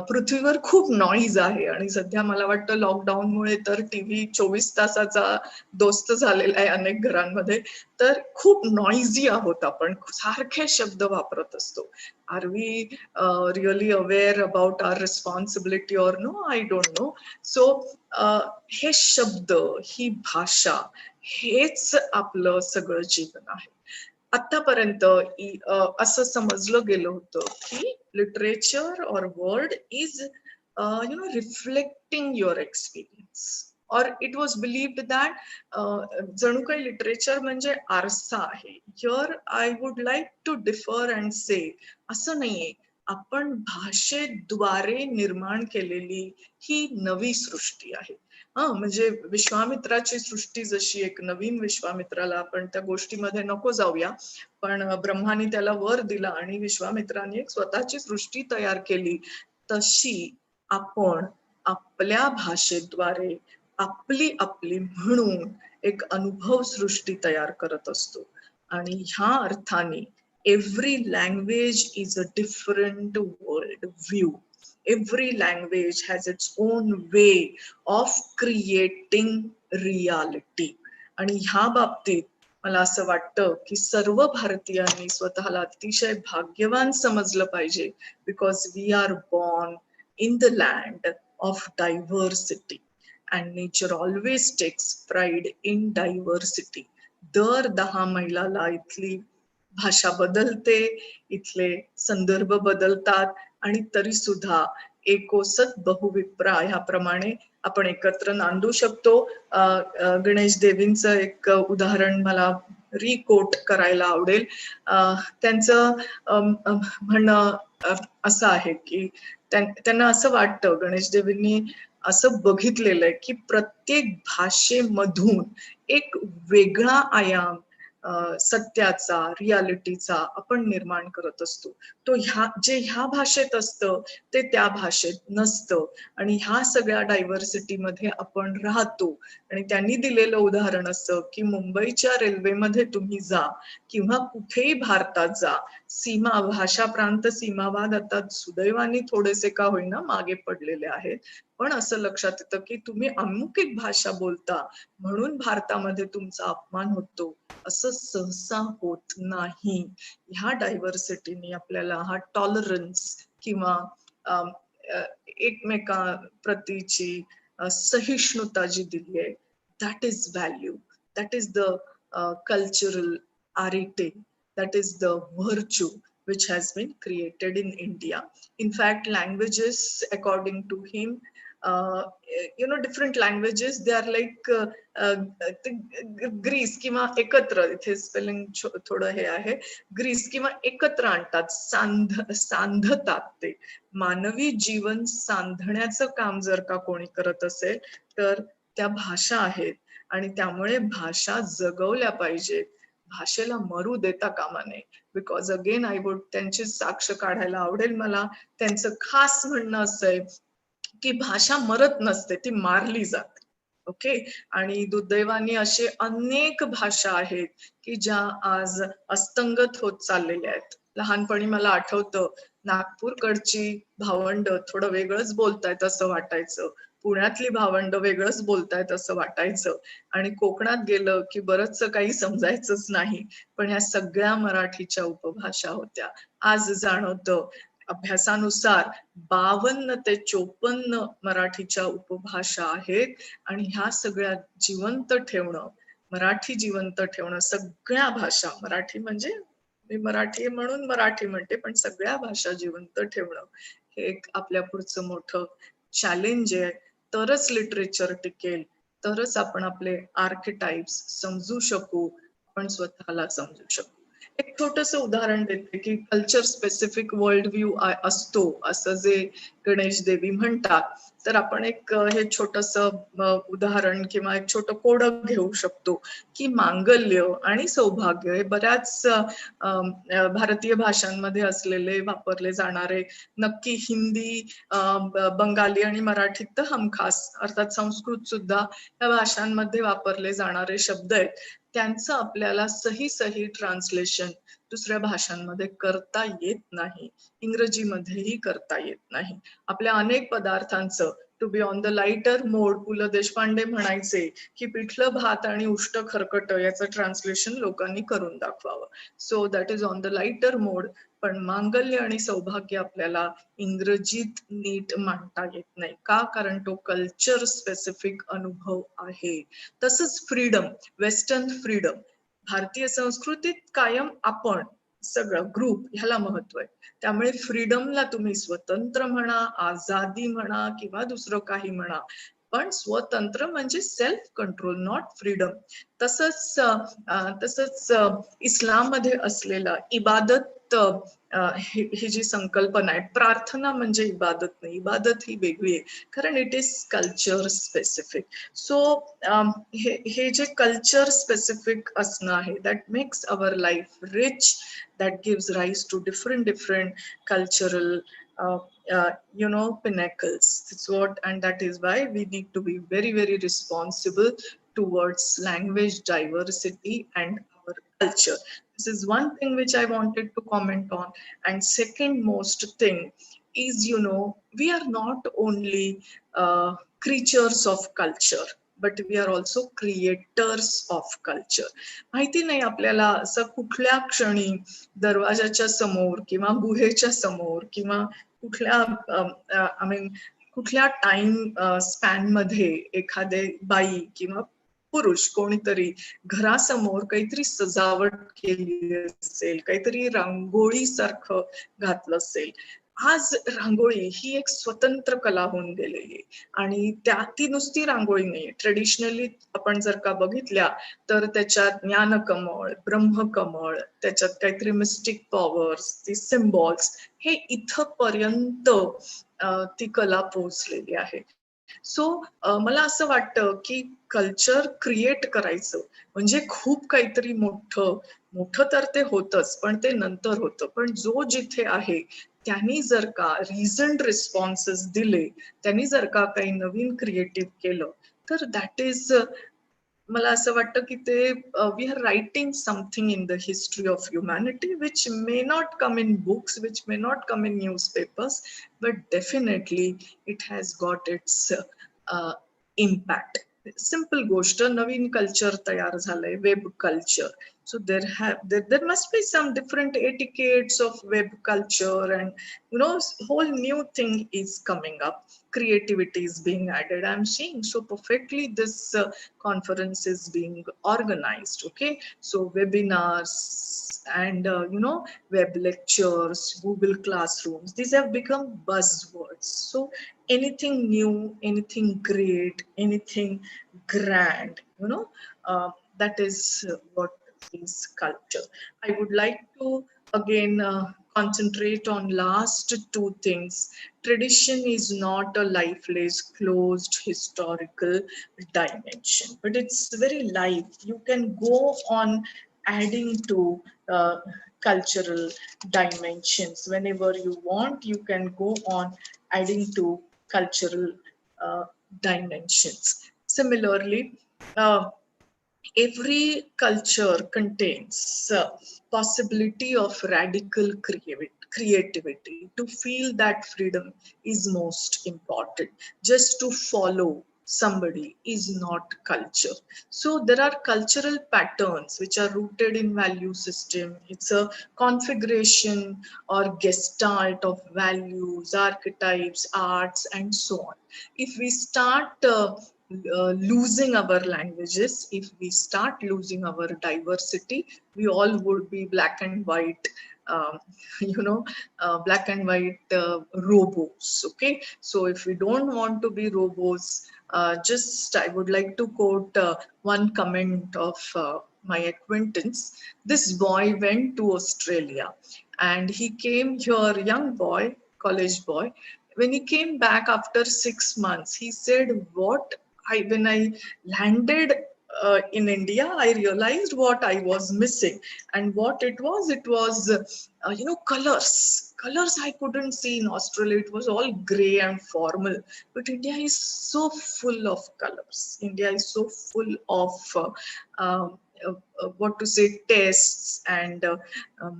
पृथ्वीवर खूप नॉईज आहे. आणि सध्या मला वाटतं लॉकडाऊनमुळे तर टीव्ही 24 तासाचा दोस्त झालेला आहे अनेक घरांमध्ये. तर खूप नॉइझी आहोत आपण, सारखे शब्द वापरत असतो. Are we really aware about our responsibility or no? I don't know. So हे शब्द, ही भाषा, हेच आपलं सगळं जीवन आहे. आतापर्यंत असं समजलं गेलं होतं की लिटरेचर और word is reflecting your experience, और इट वॉज बिलीव्ड दॅट जणू काही लिटरेचर म्हणजे आरसा आहे. Here I would like to differ and say, असं नाहीये. आपण भाषेद्वारे निर्माण केलेली ही नवी सृष्टी आहे. म्हणजे विश्वामित्राची सृष्टी जशी एक नवीन विश्वामित्राला, आपण त्या गोष्टीमध्ये नको जाऊया, पण ब्रह्माने त्याला वर दिला आणि विश्वामित्राने एक स्वतःची सृष्टी तयार केली. तशी आपण आपल्या भाषेद्वारे आपली आपली म्हणून एक अनुभव सृष्टी तयार करत असतो. आणि ह्या अर्थाने every language is a different world view. Every language has its own way of creating reality. आणि ह्या बाबतीत मला असं वाटतं की सर्व भारतीयांनी स्वतःला अतिशय भाग्यवान समजलं पाहिजे, because we are born in the land of diversity, and nature always takes pride in diversity. दर 10 मैलाला इथली भाषा बदलते, इथले संदर्भ बदलतात, आणि तरी सुद्धा एकोसत बहुविप्रा ह्याप्रमाणे आपण एकत्र नांदू शकतो. गणेश देवींचं एक उदाहरण मला रिकोट करायला आवडेल. त्यांचं म्हणणं असं आहे की त्यांना असं वाटतं, गणेश देवींनी असं बघितलेलं आहे की प्रत्येक भाषेमधून एक वेगळा आयाम सत्याचा, रियालिटीचा आपण निर्माण करत असतो. तो जे ह्या भाषेत असतं ते त्या भाषेत नसतं, आणि ह्या सगळ्या डायव्हर्सिटीमध्ये आपण राहतो. आणि त्यांनी दिलेलं उदाहरण असं की मुंबईच्या रेल्वेमध्ये तुम्ही जा किंवा कुठेही भारतात जा, सीमा भाषा प्रांत सीमावाद आता सुदैवाने थोडेसे का होईना मागे पडलेले आहेत, पण असं लक्षात येतं की तुम्ही अमुक एक भाषा बोलता म्हणून भारतामध्ये तुमचा अपमान होतो, असं सहसा होत नाही. ह्या डायव्हर्सिटीने आपल्याला हा टॉलरन्स किंवा एकमेकांप्रतीची सहिष्णुता जी दिली आहे, that is value, that is the cultural arete, that is the virtue which has been created in India. In fact, languages, according to him, different languages, they are like ग्रीस किंवा एकत्र, इथे स्पेलिंग थोडं हे आहे, ग्रीस किंवा एकत्र आणतात, सांधतात. ते मानवी जीवन सांधण्याचं काम जर का कोणी करत असेल तर त्या भाषा आहेत, आणि त्यामुळे भाषा जगवल्या पाहिजेत. भाषेला मरू देता कामा नये. बिकॉज अगेन आय वुड त्यांची साक्ष काढायला आवडेल मला. त्यांचं खास म्हणणं असं आहे की भाषा मरत नसते, ती मारली जाते. ओके. आणि दुर्दैवाने असे अनेक भाषा आहेत की ज्या आज अस्तंगत होत चाललेल्या आहेत. लहानपणी मला आठवतं नागपूरकडची भावंड थोडं वेगळंच बोलतायत असं वाटायचं, पुण्यातली भावंड वेगळंच बोलतायत असं वाटायचं, आणि कोकणात गेलं की बरंच काही समजायचंच नाही. पण ह्या सगळ्या मराठीच्या उपभाषा होत्या. आज जाणवतं अभ्यासानुसार 52 ते 54 मराठीच्या उपभाषा आहेत, आणि ह्या सगळ्या जिवंत ठेवणं, मराठी जिवंत ठेवणं, सगळ्या भाषा, मराठी म्हणजे मी मराठी म्हणून मराठी म्हणते, पण सगळ्या भाषा जिवंत ठेवणं हे एक आपल्या पुढचं मोठं चॅलेंज आहे. तरच लिटरेचर टिकेल, तरच आपण आपले आर्केटाइप्स समजू शकू, आपण स्वतःला समजू शकू. एक छोटंसं उदाहरण देते की कल्चर स्पेसिफिक वर्ल्ड व्ह्यू असतो असं जे गणेश देवी म्हणतात. तर आपण एक हे छोटंसं उदाहरण किंवा एक छोटं कोडं घेऊ शकतो की मांगल्य आणि सौभाग्य हे बऱ्याच भारतीय भाषांमध्ये असलेले वापरले जाणारे, नक्की हिंदी, बंगाली आणि मराठीत तर हमखास, अर्थात संस्कृत सुद्धा या भाषांमध्ये वापरले जाणारे शब्द आहेत. त्यांचं आपल्याला सही ट्रान्सलेशन दुसऱ्या भाषांमध्ये करता येत नाही, इंग्रजीमध्येही करता येत नाही. आपल्या अनेक पदार्थांचं to be on the lighter mode, Pu La Deshpande म्हणायचे की पिठलं भात आणि उष्ट खरकट याचं ट्रान्सलेशन लोकांनी करून दाखवावं. So that is on the lighter mode. पण मांगल्य आणि सौभाग्य आपल्याला इंग्रजीत नीट मांडता येत नाही. का? कारण तो कल्चर स्पेसिफिक अनुभव आहे. तसंच फ्रीडम, वेस्टर्न फ्रीडम, भारतीय संस्कृतीत कायम आपण सगळं ग्रुप ह्याला महत्व आहे. त्यामुळे फ्रीडमला तुम्ही स्वतंत्र म्हणा, आझादी म्हणा किंवा दुसरं काही म्हणा, पण स्वतंत्र म्हणजे सेल्फ कंट्रोल, नॉट फ्रीडम. तसंच इस्लाममध्ये असलेला इबादत, ही जी संकल्पना आहे, प्रार्थना म्हणजे इबादत नाही, इबादत ही वेगळी आहे, कारण it is culture specific. So हे जे कल्चर स्पेसिफिक असणं आहे, that makes our life rich, that gives rise to different cultural pinnacles. It's what, and that is why we need to be very responsible towards language diversity and our culture. This is one thing which I wanted to comment on. And second most thing is, we are not only creatures of culture, but we are also creators of culture. माहिती नाही आपल्याला असं कुठल्या क्षणी दरवाजाच्या समोर किंवा गुहेच्या समोर किंवा कुठल्या टाइम स्पॅन मध्ये एखादे बाई किंवा पुरुष कोणीतरी घरासमोर काहीतरी सजावट केली असेल, काहीतरी रांगोळी सारखं घातलं असेल. आज रांगोळी ही एक स्वतंत्र कला होऊन गेलेली आहे आणि ती नुसती रांगोळी नाहीये. ट्रेडिशनली आपण जर का बघितल्या तर त्याच्यात ज्ञानकमळ, ब्रह्मकमळ, त्याच्यात काहीतरी मिस्टिक पॉवर्स, ती सिम्बॉल्स, हे इथपर्यंत ती कला पोहोचलेली आहे. सो मला असं वाटतं की कल्चर क्रिएट करायचं म्हणजे खूप काहीतरी मोठं तर ते होतच, पण ते नंतर होतं. पण जो जिथे आहे त्यांनी जर का रिझन्ड रिस्पॉन्सेस दिले, त्यांनी जर का काही नवीन क्रिएटिव्ह केलं, तर दॅट इज, मला असं वाटतं की ते we are writing something in the history of humanity which may not come in books, which may not come in newspapers, but definitely it has got its impact. Simple गोष्ट, नवीन culture तयार झालंय, web culture. So there must be some different etiquettes of web culture, and whole new thing is coming up. Creativity is being added. I'm seeing so perfectly this conference is being organized. Okay, so webinars and web lectures, Google Classrooms, these have become buzzwords. So anything new, anything great, anything grand, that is what is culture. I would like to again concentrate on last two things. Tradition is not a lifeless, closed historical dimension, but it's very live. You can go on adding to cultural dimensions whenever you want. You can go on adding to cultural dimensions. Similarly, every culture contains possibility of radical creativity. To feel that freedom is most important. Just to follow somebody is not culture. So there are cultural patterns which are rooted in value system. It's a configuration or gestalt of values, archetypes, arts, and so on. If we start losing our languages, if we start losing our diversity, we all would be black and white, black and white robots. Okay, so if we don't want to be robots, I would like to quote one comment of my acquaintance. This boy went to Australia and he came here, young boy, college boy, when he came back after 6 months, he said, when I landed in India, I realized what I was missing. And what it was, colors. Colors I couldn't see in Australia. It was all gray and formal. But India is so full of colors. India is so full of what to say, tastes and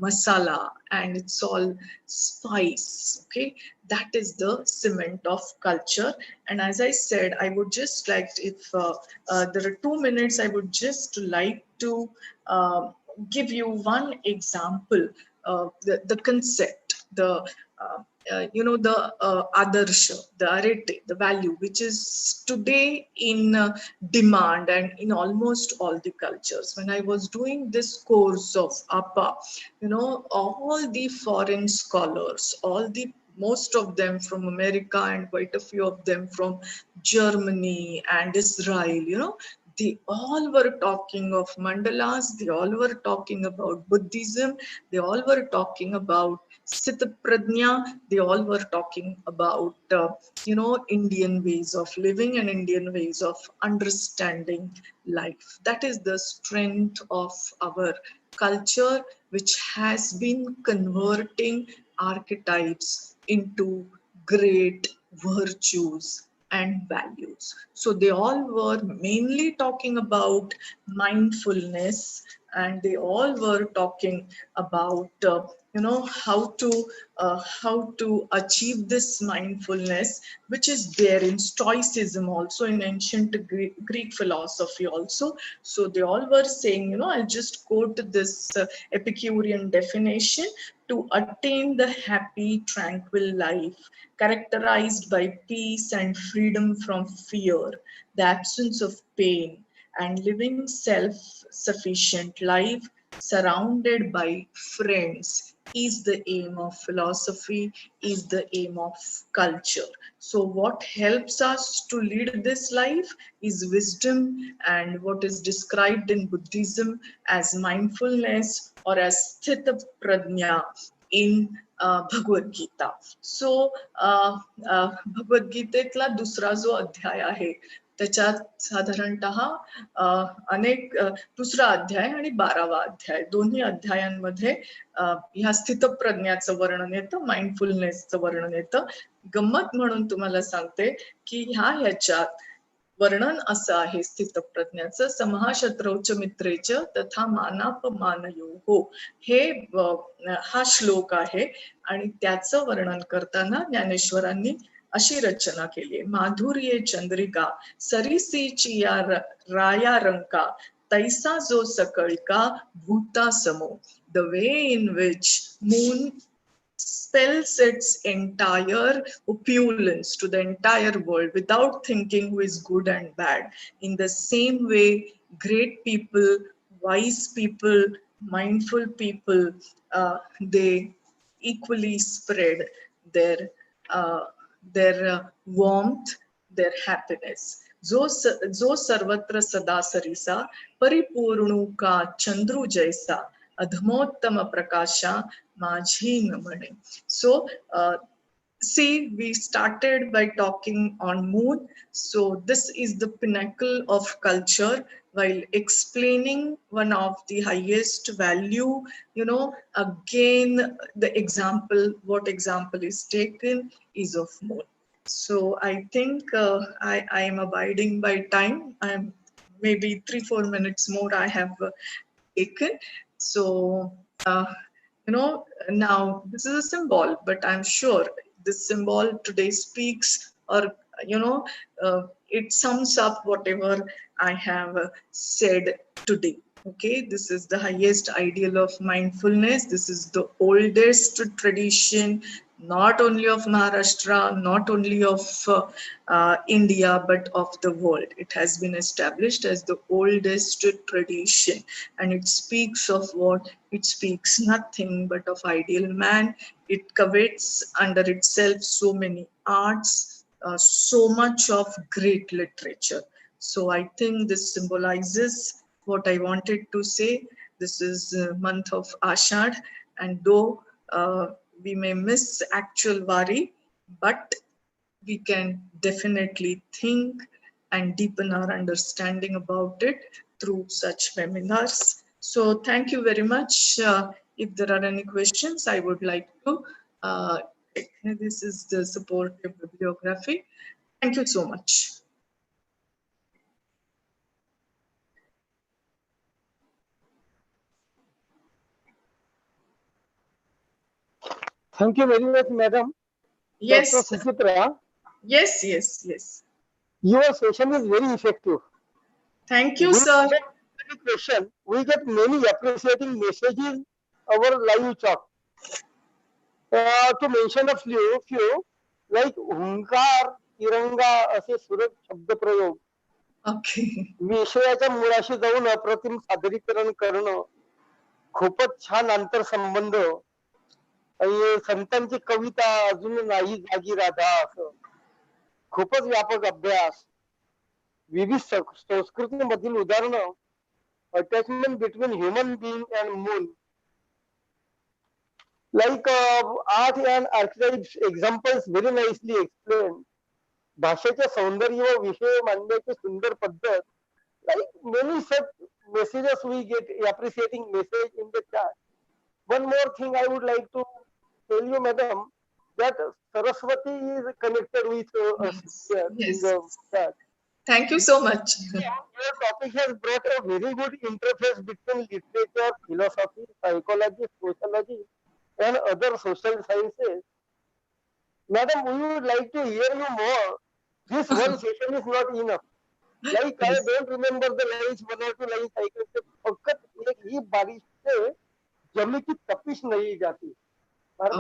masala, and it's all spice. Okay, that is the cement of culture. And as I said, I would just like, if there are 2 minutes, I would just like to give you one example, the concept, the adarsha, the arete, the value, which is today in demand and in almost all the cultures. When I was doing this course of APA, all the foreign scholars, most of them from America and quite a few of them from Germany and Israel, they all were talking of mandalas, they all were talking about Buddhism, they all were talking about Sthita Prajna, they all were talking about, Indian ways of living and Indian ways of understanding life. That is the strength of our culture, which has been converting archetypes into great virtues and values. So they all were mainly talking about mindfulness, and they all were talking about how to achieve this mindfulness, which is there in Stoicism, also in ancient Greek philosophy also. So they all were saying, I'll just quote this Epicurean definition: to attain the happy, tranquil life characterized by peace and freedom from fear, the absence of pain, and living self-sufficient life surrounded by friends is the aim of philosophy, is the aim of culture. So what helps us to lead this life is wisdom, and what is described in Buddhism as mindfulness or as Sthita Prajna in Bhagavad Gita. So Bhagavad Gitaतला दुसरा जो अध्याय आहे, त्याच्यात साधारणतः अनेक दुसरा अध्याय आणि 12वा अध्याय, दोन्ही अध्यायांमध्ये ह्या स्थितप्रज्ञाचं वर्णन येतं, माइंडफुलनेसचं वर्णन येतं. गंमत म्हणून तुम्हाला सांगते की ह्याच्यात वर्णन असं आहे स्थितप्रज्ञाचं: समहाशत्रौच मित्रेच तथा मानापमानयोः. हा श्लोक आहे आणि त्याचं वर्णन करताना ज्ञानेश्वरांनी अशी रचना केली आहे: माधुर्ये चंद्रिका सरीसीची या राया रंका तैसा जो सकळिका भूता समो. The way in which moon spells its entire opulence to the entire world without thinking who is good and bad. In the same way, great people, wise people, mindful people, they equally spread their warmth, their happiness. जो सर्वत्र सदा सरिसा परिपूर्णू का चंद्रू जैसा अधमोत्तम प्रकाशा माझी नमणे. So see, we started by talking on moon. So this is the pinnacle of culture, while explaining one of the highest value, again the example, what example is taken is of moon. So I think I am abiding by time. I'm maybe 3-4 minutes more I have taken. So now this is a symbol, but I'm sure this symbol today speaks, or it sums up whatever I have said today. Okay, this is the highest ideal of mindfulness. This is the oldest tradition, not only of Maharashtra, not only of India, but of the world. It has been established as the oldest tradition, and it speaks of what? It speaks nothing but of ideal man. It covets under itself so many arts, so much of great literature. So I think this symbolizes what I wanted to say. This is month of Ashad, and though we may miss actual Wari, but we can definitely think and deepen our understanding about it through such webinars. So thank you very much. If there are any questions, I would like to, this is the supportive bibliography. Thank you so much. Thank you very much, madam. Yes. Dr. Suchitra, Yes, yes, yes. your session is very effective. Thank you, sir. Question, we get many appreciating messages our live chat. To mention a few like हुंकार, तिरंगा असे सुरेख शब्दप्रयोग Okay. विषयाच्या मुळाशी जाऊन अप्रतिम सादरीकरण करणं, खूपच छान आंतरसंबंध आणि संतांची कविता अजून नाही जागी राधा असं खूपच व्यापक अभ्यास, विविध संस्कृतीमधील उदाहरणं, attachment between human being and moon, like art and archetypes examples very nicely explained. भाषेचे सौंदर्य व विषय मांडण्याची सुंदर पद्धत, like many such messages we get, appreciating message in the chat. One more thing I would like to tell you, madam, that Saraswati is connected with us here in the chat. Thank you so much. Your topic has brought a very good interface between literature, philosophy, psychology, sociology, and other social sciences. Madam, we would like to hear you more. This one session is not enough. Like I don't remember the lines, 1 or 2 lines I can say. फकत एक ही बारिश से जमी की तपिश नहीं जाती. बार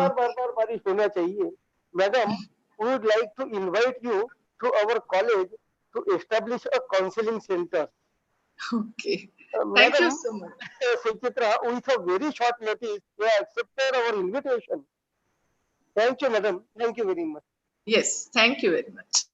बारिश होना चाहिए. Madam, we would like to invite you to our college to establish a counseling center. Okay. Thank you so much. Suchitra, with a very short notice, they accepted our invitation. Thank you, madam. Thank you very much. Yes, thank you very much.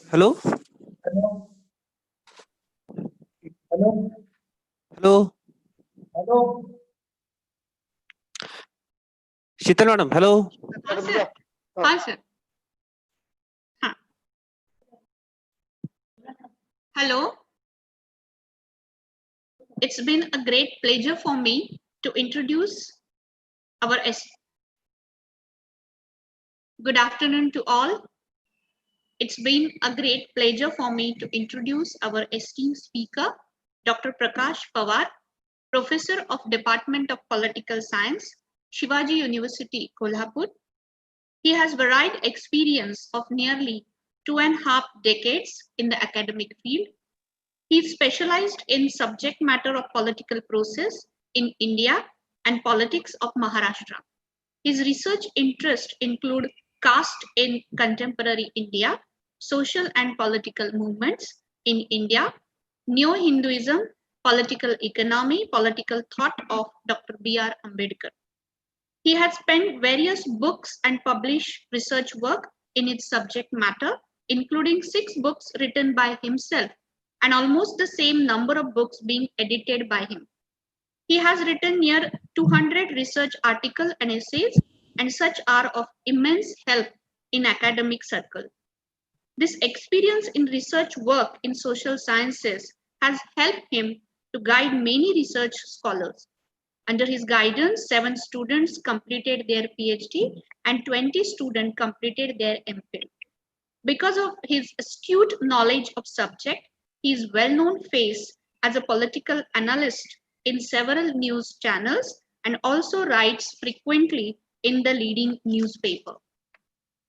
Hello? Hello? Sheetal madam, hello? Hi, sir. Hi, sir. Huh. Hello. It's been a great pleasure for me to introduce our Good afternoon to all. It's been a great pleasure for me to introduce our esteemed speaker, Dr. Prakash Pawar, Professor of Department of Political Science, Shivaji University, Kolhapur. He has varied experience of nearly 2.5 decades in the academic field. He specialized in subject matter of political process in India and politics of Maharashtra. His research interests include caste in contemporary India, social and political movements in India, Neo-Hinduism, political economy, political thought of Dr. B.R. Ambedkar. He has penned various books and published research work in its subject matter, including 6 books written by himself and almost the same number of books being edited by him. He has written near 200 research articles and essays, and such are of immense help in academic circle. This experience in research work in social sciences has helped him to guide many research scholars. Under his guidance, 7 students completed their PhD and 20 students completed their MPhil. Because of his astute knowledge of subject, he is well-known face as a political analyst in several news channels and also writes frequently in the leading newspaper.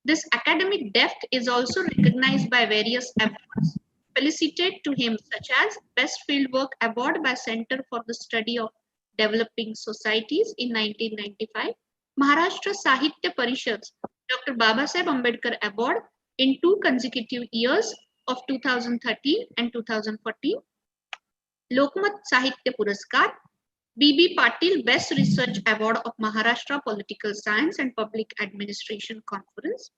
This academic depth is also recognized by various awards felicited to him, such as Best Fieldwork Award by Center for the Study of Developing Societies in 1995, Maharashtra Sahitya Parishad's Dr. Babasaheb Ambedkar Award in 2 consecutive years of 2013 and 2014, Lokmat Sahitya Puraskar, B.B. Patil Best Research Award of Maharashtra Political Science and Public Administration Conference.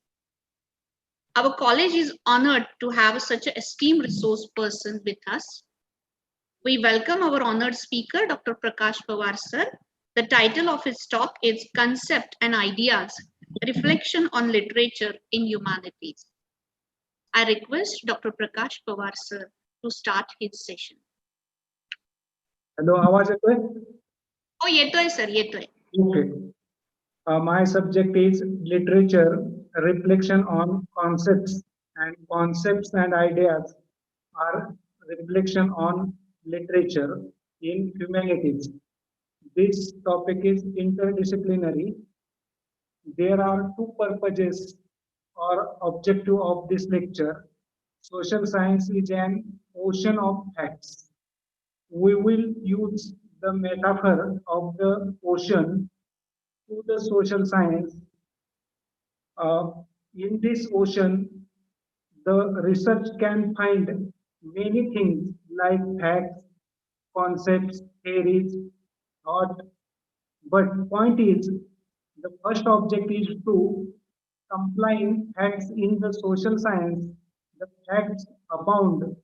Our college is honored to have such an esteemed resource person with us. We welcome our honored speaker, Dr. Prakash Pawar, sir. The title of his talk is Concept and Ideas, Reflection on Literature in Humanities. I request Dr. Prakash Pawar, sir, to start his session. Hello, आवाज येतोय? Oh, येतोय, sir, येतोय. Okay. My subject is literature, reflection on concepts and ideas are reflection on literature in humanities. This topic is interdisciplinary. There are 2 purposes or objective of this lecture. Social science is an ocean of facts. We will use the metaphor of the ocean to the social science. In this ocean, the research can find many things like facts, concepts, theories, thought. But point is, the first object is to combine facts in the social science. The facts abound.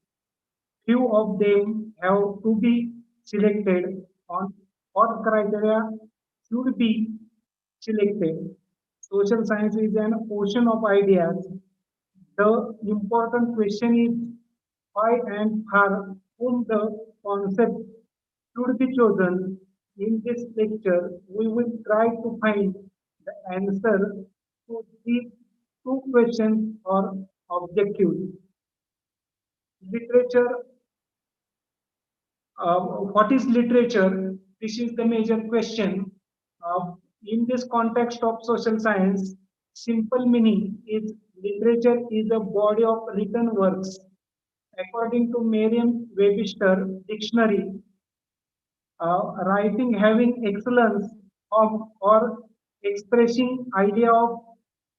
Few of them have to be selected on what criteria should be selected. Social science is an ocean of ideas. The important question is why and for whom the concept should be chosen. In this lecture, we will try to find the answer to these 2 questions or objectives. Literature. What is literature? This is the major question. In this context of social science, simple meaning is literature is a body of written works. According to Merriam-Webster dictionary, writing having excellence of or expressing idea of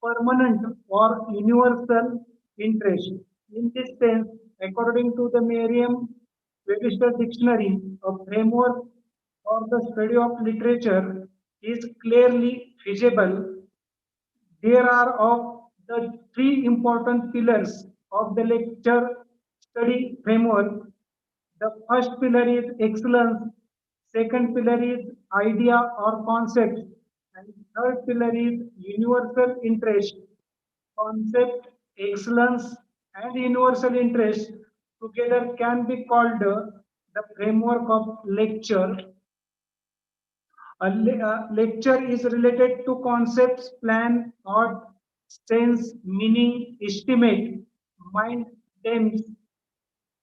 permanent or universal interest. In this sense, according to the Merriam-Webster dictionary, a framework for the study of literature is clearly feasible. There are of the 3 important pillars of the lecture study framework. The first pillar is excellence, second pillar is idea or concept, and third pillar is universal interest. Concept, excellence, and universal interest together can be called the framework of lecture. A lecture is related to concepts, plan, thought, sense, meaning, estimate, mind, themes.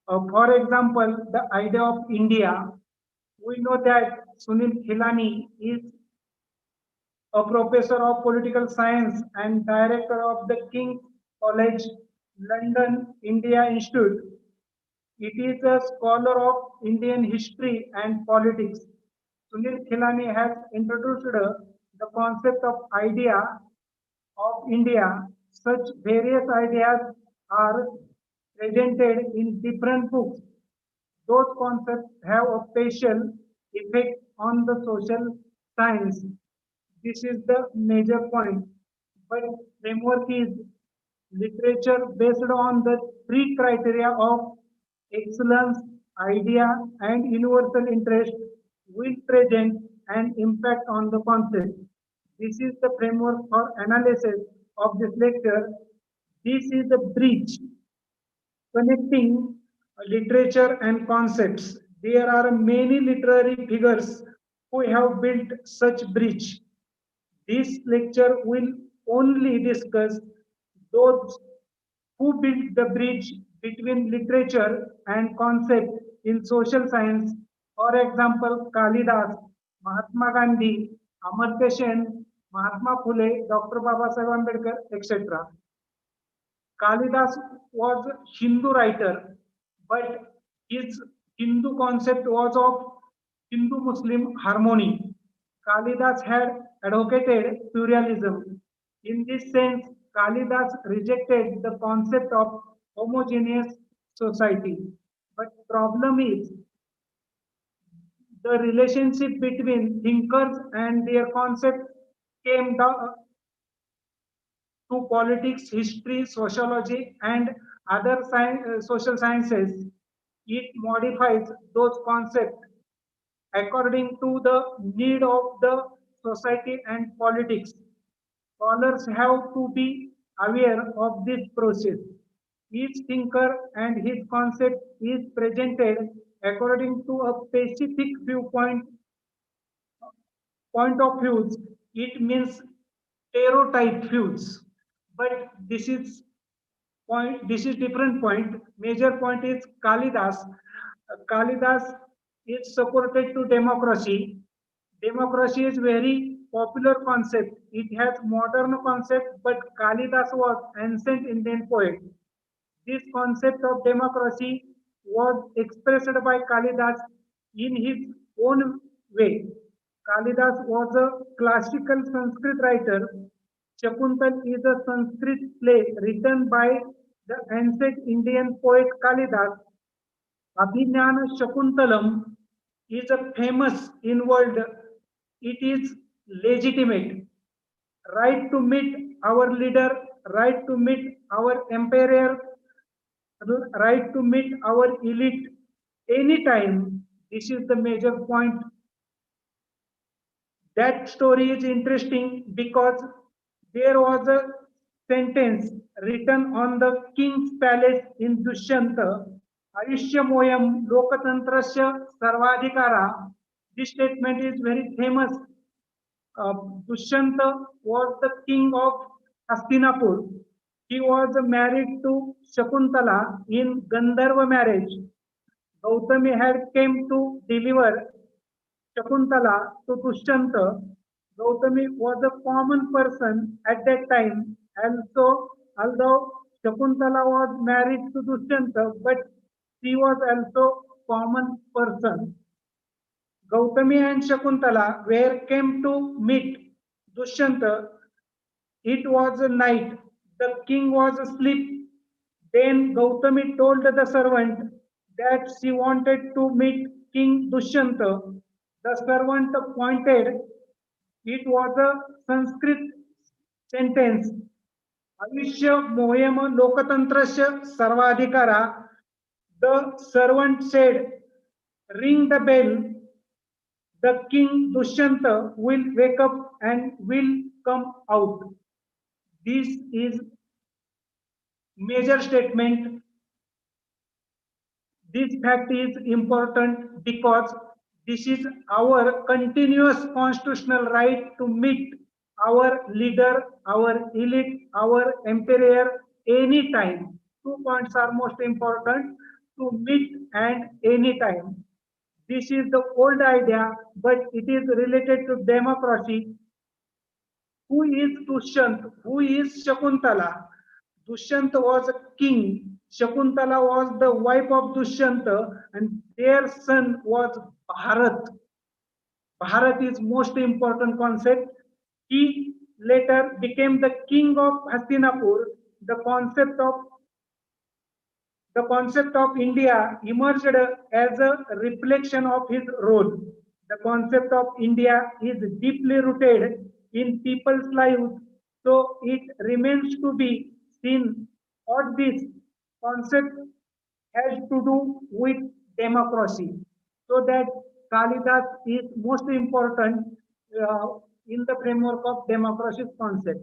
For example, the idea of India. We know that Sunil Khilani is a professor of political science and director of the King's College London India Institute. It is a scholar of Indian history and politics. Sunil Khilani has introduced the concept of idea of India. Such various ideas are presented in different books. Those concepts have a special effect on the social science. This is the major point. But framework is literature based on the 3 criteria of excellence, idea, and universal interest will present an impact on the concept. This is the framework for analysis of this lecture. This is the bridge connecting literature and concepts. There are many literary figures who have built such bridge. This lecture will only discuss those who built the bridge between literature and concept in social science. For example, Kalidas, Mahatma Gandhi, Amartya Sen, Mahatma Phule, Dr. Babasaheb Ambedkar, etc. Kalidas was a Hindu writer, but his Hindu concept was of Hindu-Muslim harmony. Kalidas had advocated pluralism. In this sense, Kalidas rejected the concept of homogeneous society. But problem is the relationship between thinkers and their concept came down to politics, history, sociology, and other social sciences. It modifies those concepts according to the need of the society and politics. Scholars have to be aware of this process. Each thinker and his concept is presented according to a specific point of views. It means stereotype views. But this is different point. Major point is Kalidas. Kalidas is supported to democracy. Democracy is very popular concept. It has modern concept, but Kalidas was ancient Indian poet. This concept of democracy was expressed by Kalidas in his own way. Kalidas was a classical Sanskrit writer. Shakuntal is a Sanskrit play written by the ancient Indian poet Kalidas. Abhinana Shakuntalam is a famous in world. It is legitimate. Right to meet our leader, right to meet our emperor, right to meet our elite anytime. This is the major point. That story is interesting because there was a sentence written on the king's palace in Dushyanta, Ayushyamoyam Lokatantrasya Sarvadhikara. This statement is very famous. Dushyanta was the king of Hastinapur. He was married to Shakuntala in Gandharva marriage. Gautami had came to deliver Shakuntala to Dushyanta. Gautami was a common person at that time. Also, although Shakuntala was married to Dushyanta, but she was also common person. Gautami and Shakuntala were came to meet Dushyanta. It was a night. The king was asleep. Then Gautami told the servant that she wanted to meet King Dushyanta. The servant pointed. It was a Sanskrit sentence. Ayushya Moyama Lokatantrasya Sarvadhikara. The servant said, ring the bell. The king Dushyanta will wake up and will come out. This is major statement. This fact is important because this is our continuous constitutional right to meet our leader, our elite, our emperor anytime. 2 points are most important: to meet and anytime. This is the old idea, but it is related to democracy. Who is Dushyant? Who is Shakuntala? Dushyant was a king. Shakuntala was the wife of Dushyanta, and their son was Bharat. Bharat is most important concept. He later became the king of Hastinapur. The concept of India emerged as a reflection of his role. The concept of India is deeply rooted in people's lives, so it remains to be seen what this concept has to do with democracy. So that Kalidas is most important in the framework of democracy concept.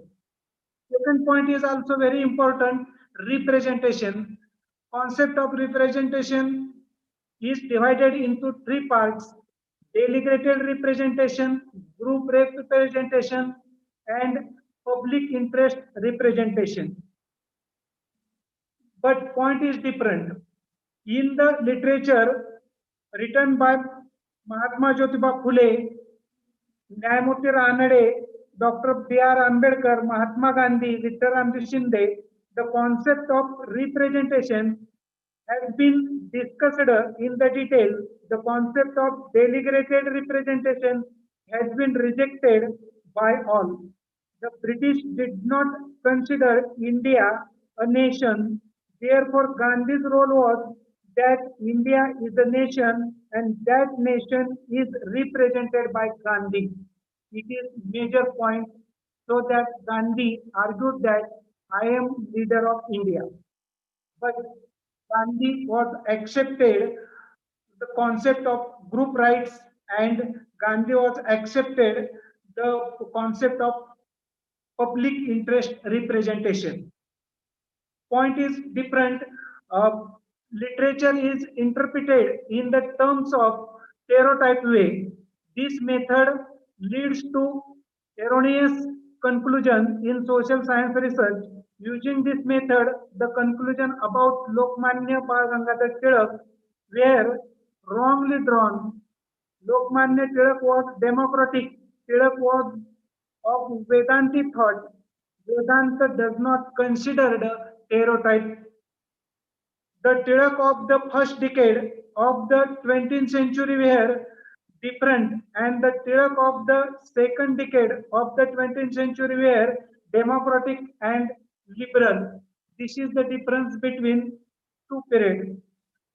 Second point is also very important, representation. Concept of representation is divided into three parts: delegated representation, group representation, and public interest representation. But point is different. In the literature written by Mahatma Jyotiba Phule, Nyayamurti Ranade, Dr. B.R. Ambedkar, Mahatma Gandhi, Vittoramji Shinde, the concept of representation has been discussed in the detail. The concept of delegated representation has been rejected by all. The British did not consider India a nation. Therefore, Gandhi's role was that India is a nation and that nation is represented by Gandhi. It is major point, so that Gandhi argued that I am leader of India. But Gandhi was accepted the concept of group rights, and Gandhi was accepted the concept of public interest representation. Point is different. Literature is interpreted in the terms of stereotype way. This method leads to erroneous conclusion in social science research. Using this method, the conclusion about Lokmanya Bal Gangadhar Tilak were wrongly drawn. Lokmanya Tilak was democratic. Tilak was of Vedanti thought. Vedanta does not consider the stereotype. The Tilak of the first decade of the 20th century were different, and the Tilak of the second decade of the 20th century were democratic and liberal. This is the difference between two periods.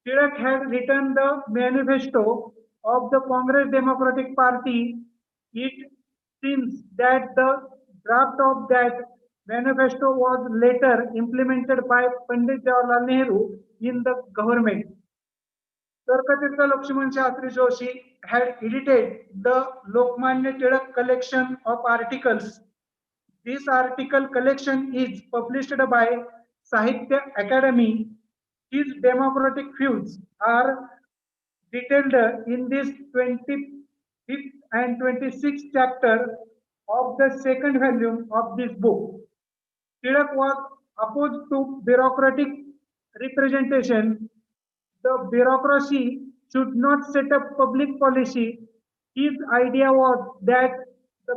Tilak had written the manifesto of the Congress Democratic Party. It seems that the draft of that manifesto was later implemented by Pandit Jawaharlal Nehru in the government. Tarkatirtha Lakshman Shastri Joshi had edited the Lokmanya Tilak collection of articles. This article collection is published by Sahitya Academy. His democratic views are detailed in this 25th and 26th chapter of the second volume of this book. Tilak was opposed to bureaucratic representation. The bureaucracy should not set up public policy. His idea was that the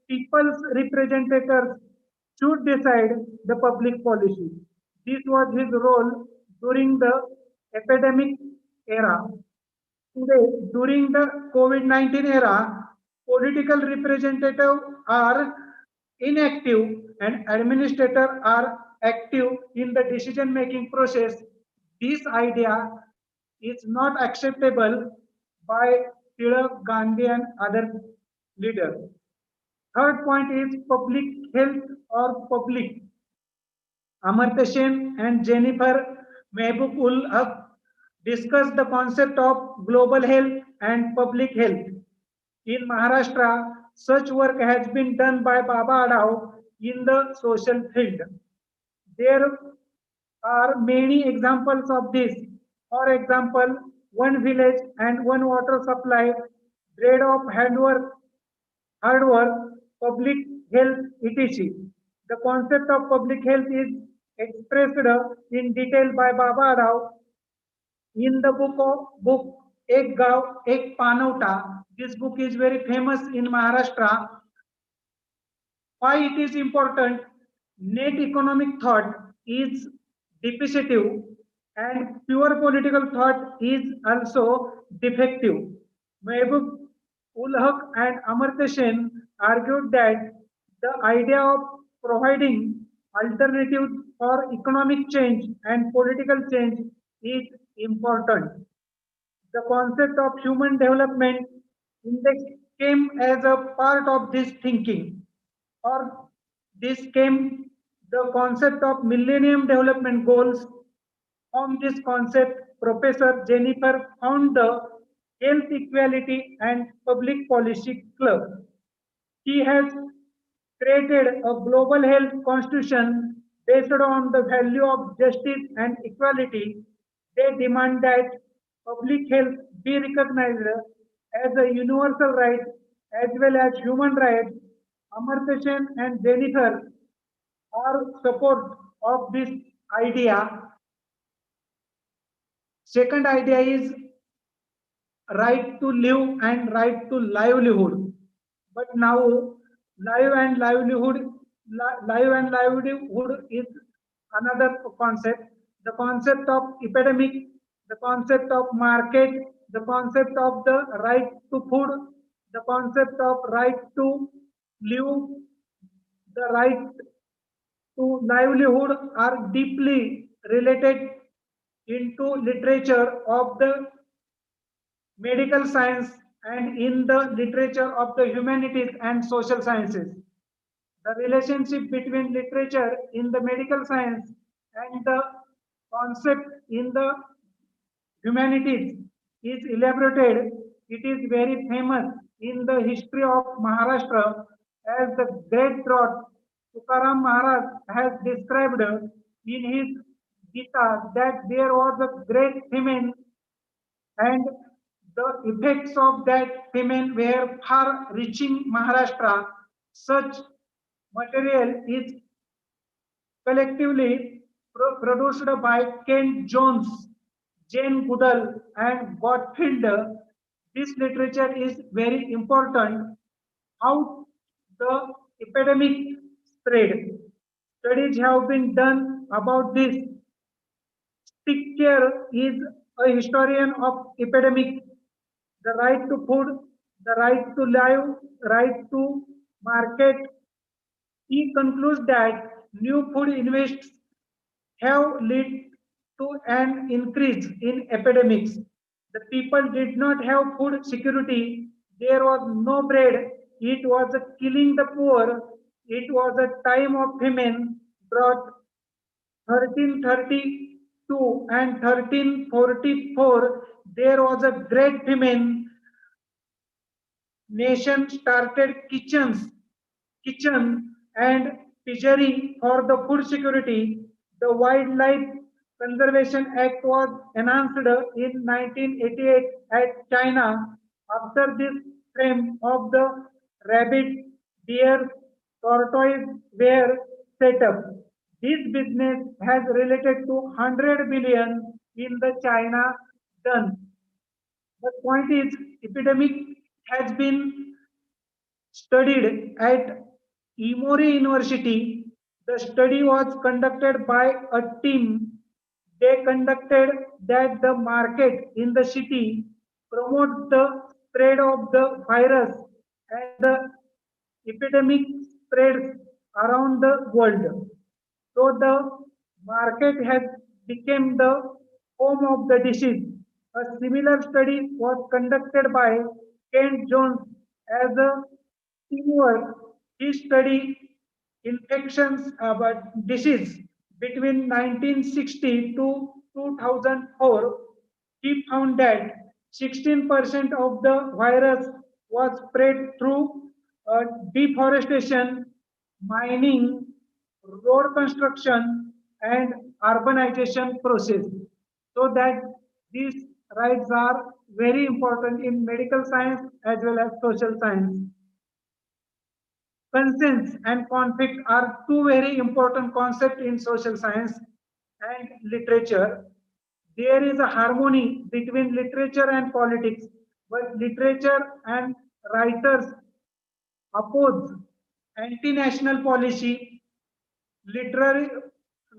people's representatives should decide the public policy. This was his role during the epidemic era. Today, during the COVID-19 era, political representatives are inactive and administrators are active in the decision-making process. This idea is not acceptable by Tilak, Gandhi and other leaders. Third point is public health or public. Amartya Sen and Jennifer Mehboob ul Haq discussed the concept of global health and public health. In Maharashtra, such work has been done by Baba Adao in the social field. There are many examples of this. For example, one village and one water supply, bread of hard work, public health, etc. The concept of public health is expressed in detail by Baba Adao in the book Ek Gav, Ek Panauta. This book is very famous in Maharashtra. Why it is important? Net economic thought is deficitive and pure political thought is also defective. Mehboob ul Haq and Amartya Sen argued that the idea of providing alternatives for economic change and political change is important. The concept of human development index came as a part of this thinking, or this came the concept of Millennium Development Goals. From this concept, Professor Jennifer found the Health Equality and Public Policy Club. He has created a global health constitution based on the value of justice and equality. They demand that public health be recognized as a universal right as well as human rights. Amartya Sen and Bedekar are support of this idea. Second idea is right to live and right to livelihood. But now life and livelihood is another concept. The concept of epidemic, the concept of market, the concept of the right to food, the concept of right to live, the right to livelihood are deeply related into literature of the medical science and in the literature of the humanities and social sciences. The relationship between literature in the medical science and the concept in the humanities is elaborated. It is very famous in the history of Maharashtra as the great drought. Tukaram Maharaj has described in his Gita that there was a great famine and the effects of that famine were far reaching Maharashtra. Such material is collectively produced by Kent Jones, Jane Goodall, and Gottfried. This literature is very important. How the epidemic spread. Studies have been done about this. Sticker is a historian of epidemic. The right to food, the right to live, right to market. He concludes that new food invests have led to an increase in epidemics. The people did not have food security. There was no bread. It was killing the poor. It was a time of famine, drought. 1332 and 1344, there was a great famine. Nation started kitchen and fishery for the food security. The Wildlife Conservation Act was enacted in 1988 at China. After this frame of the rabbit, deer, tortoise were set up. This business has related to 100 billion in the China done. The point is, epidemic has been studied at Emory University. The study was conducted by a team. They conducted that the market in the city promotes the spread of the virus and the epidemic spreads around the world. So the market has become the home of the disease. A similar study was conducted by Kent Jones as a teamwork. He studied infections about disease between 1960 to 2004. He found that 16% of the virus was spread through deforestation, mining, road construction, and urbanization process. So that these rights are very important in medical science as well as social science. Consent and conflict are two very important concepts in social science and literature. There is a harmony between literature and politics, but literature and writers oppose anti-national policy. Literary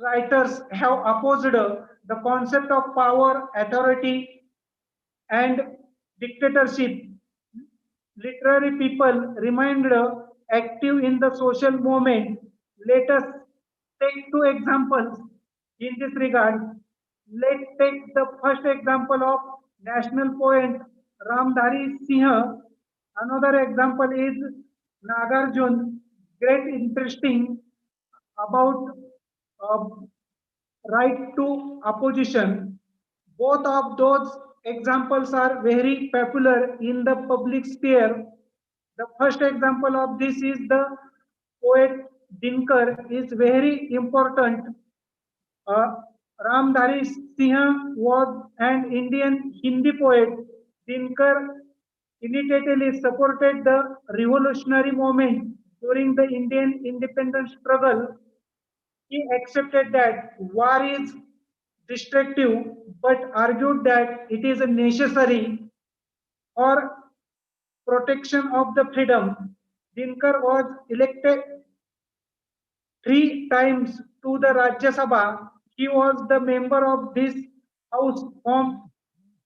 writers have opposed the concept of power, authority, and dictatorship. Literary people remained active in the social movement. Let us take two examples in this regard. Let's take the first example of national poet Ramdhari Singh. Another example is Nagarjun, great interesting about right to opposition. Both of those examples are very popular in the public sphere. The first example of this is the poet Dinkar is very important. Ramdhari Singh was an Indian Hindi poet. Dinkar initially supported the revolutionary movement during the Indian independence struggle. He accepted that war is destructive but argued that it is necessary for protection of the freedom. Dinkar was elected 3 times to the Rajya Sabha. He was the member of this house from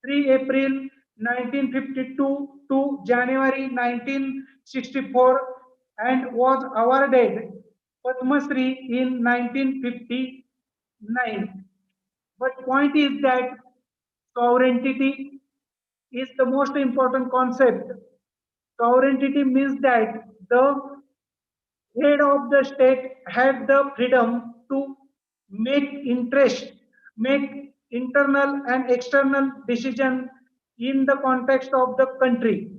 3 April 1952 to January 1964 and was awarded Padma Shri in 1959. But point is that sovereignty is the most important concept. Sovereignty means that the head of the state had the freedom to make internal and external decision in the context of the country.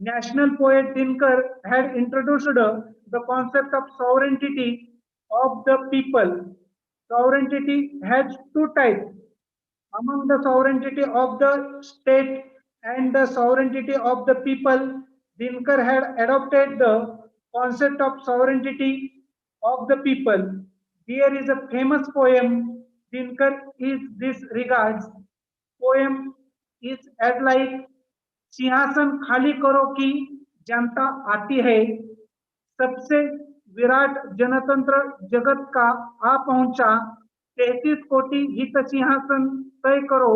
National poet Dinkar had introduced the concept of sovereignty of the people. Sovereignty has two types. Among the sovereignty of the state and the sovereignty of the people, Dinkar had adopted the concept of sovereignty of the people. There is a famous poem Dinkar is this regards. Poem is as like सिंहासन खाली करो की जनता आती है सबसे विराट जनतंत्र जगत का आ पहुंचा 33 कोटि हित सिंहासन तय करो